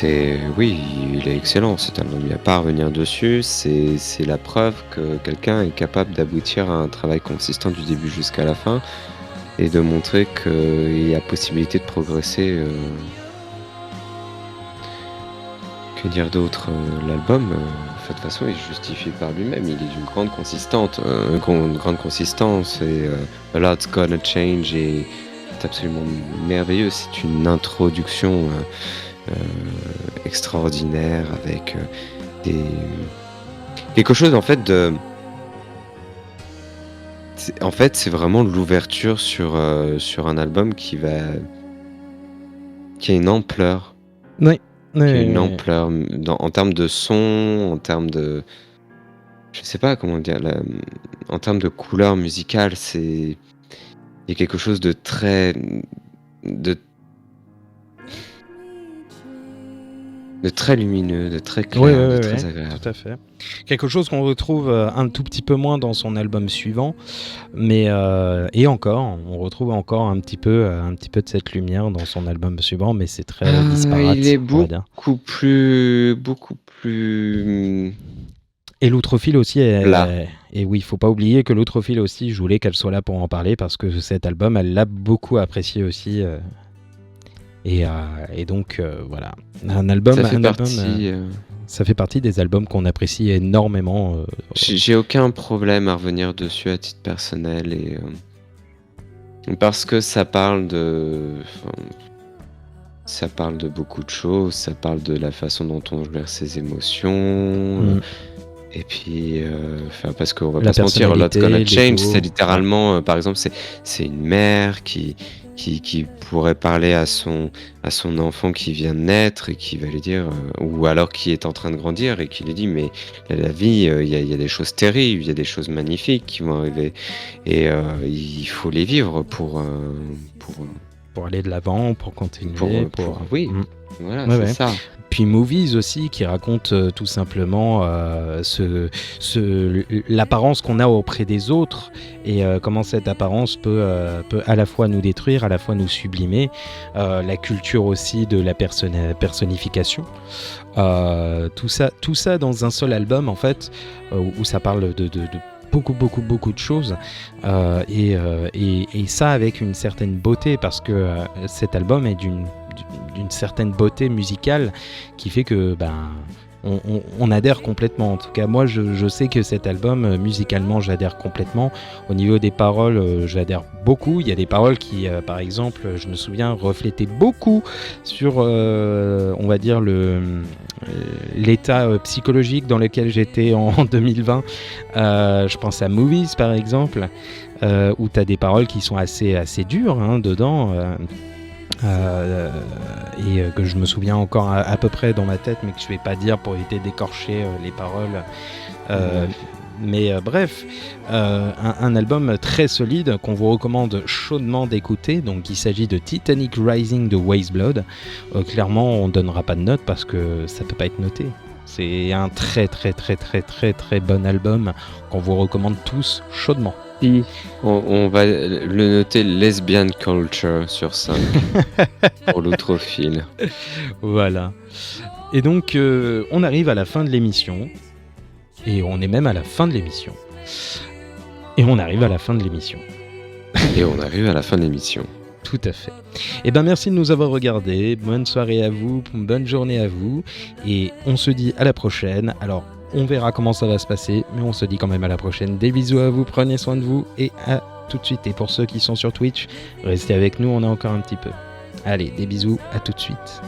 Et oui, il est excellent cet album. Il n'y a pas à revenir dessus. C'est la preuve que quelqu'un est capable d'aboutir à un travail consistant du début jusqu'à la fin et de montrer qu'il y a possibilité de progresser. Que dire d'autre? L'album, de toute façon, il est justifié par lui-même. Il est d'une grande consistance et A Lot's Gonna Change est absolument merveilleux. C'est une introduction extraordinaire avec quelque chose en fait de. C'est vraiment l'ouverture sur un album qui a une ampleur. Oui. Qui a une ampleur en termes de son, en termes de. Je sais pas comment dire. En termes de couleur musicale, il y a quelque chose de très. de très lumineux, de très clair, de très agréable. Tout à fait. Quelque chose qu'on retrouve un tout petit peu moins dans son album suivant, mais et encore, on retrouve encore un petit peu de cette lumière dans son album suivant, mais c'est très disparate. Il est beaucoup plus. Et l'Outrophile aussi et oui, il faut pas oublier que l'Outrophile aussi, je voulais qu'elle soit là pour en parler parce que cet album, elle l'a beaucoup apprécié aussi. Et donc voilà, un album. Ça fait partie des albums qu'on apprécie énormément. J'ai aucun problème à revenir dessus à titre personnel et parce que ça parle de beaucoup de choses. Ça parle de la façon dont on gère ses émotions. Et puis, parce qu'on va pas se mentir, A Lot's Gonna Change, c'est littéralement, par exemple, c'est une mère qui pourrait parler à son enfant qui vient de naître et qui va lui dire, ou alors qui est en train de grandir et qui lui dit, mais la vie, il y a des choses terribles, il y a des choses magnifiques qui vont arriver et il faut les vivre pour aller de l'avant, pour continuer, oui, voilà, c'est ça. Puis Movies aussi qui raconte tout simplement l'apparence qu'on a auprès des autres et comment cette apparence peut à la fois nous détruire, à la fois nous sublimer. La culture aussi de la personnification. Tout ça dans un seul album en fait où ça parle de beaucoup de choses et ça avec une certaine beauté parce que cet album est d'une certaine beauté musicale qui fait que on adhère complètement. En tout cas moi je sais que cet album musicalement j'adhère complètement. Au niveau des paroles j'adhère beaucoup. Il y a des paroles qui par exemple je me souviens reflétaient beaucoup sur on va dire l'état psychologique dans lequel j'étais en 2020. Je pense à Movies par exemple, où tu as des paroles qui sont assez dures dedans. Et que je me souviens encore à peu près dans ma tête, mais que je vais pas dire pour éviter d'écorcher les paroles. Mais bref, un album très solide qu'on vous recommande chaudement d'écouter. Donc il s'agit de Titanic Rising de Weyes Blood. Clairement, on donnera pas de note parce que ça peut pas être noté. C'est un très très très très très très bon album qu'on vous recommande tous chaudement. Si, on va le noter lesbian culture sur 5 pour l'outrophile. Voilà. Et donc, on arrive à la fin de l'émission. Et on est même à la fin de l'émission. Et on arrive à la fin de l'émission. Et on arrive à la fin de l'émission. Tout à fait. Eh ben merci de nous avoir regardés. Bonne soirée à vous, bonne journée à vous. Et on se dit à la prochaine. Alors, on verra comment ça va se passer, mais on se dit quand même à la prochaine. Des bisous à vous, prenez soin de vous et à tout de suite. Et pour ceux qui sont sur Twitch, restez avec nous, on a encore un petit peu. Allez, des bisous, à tout de suite.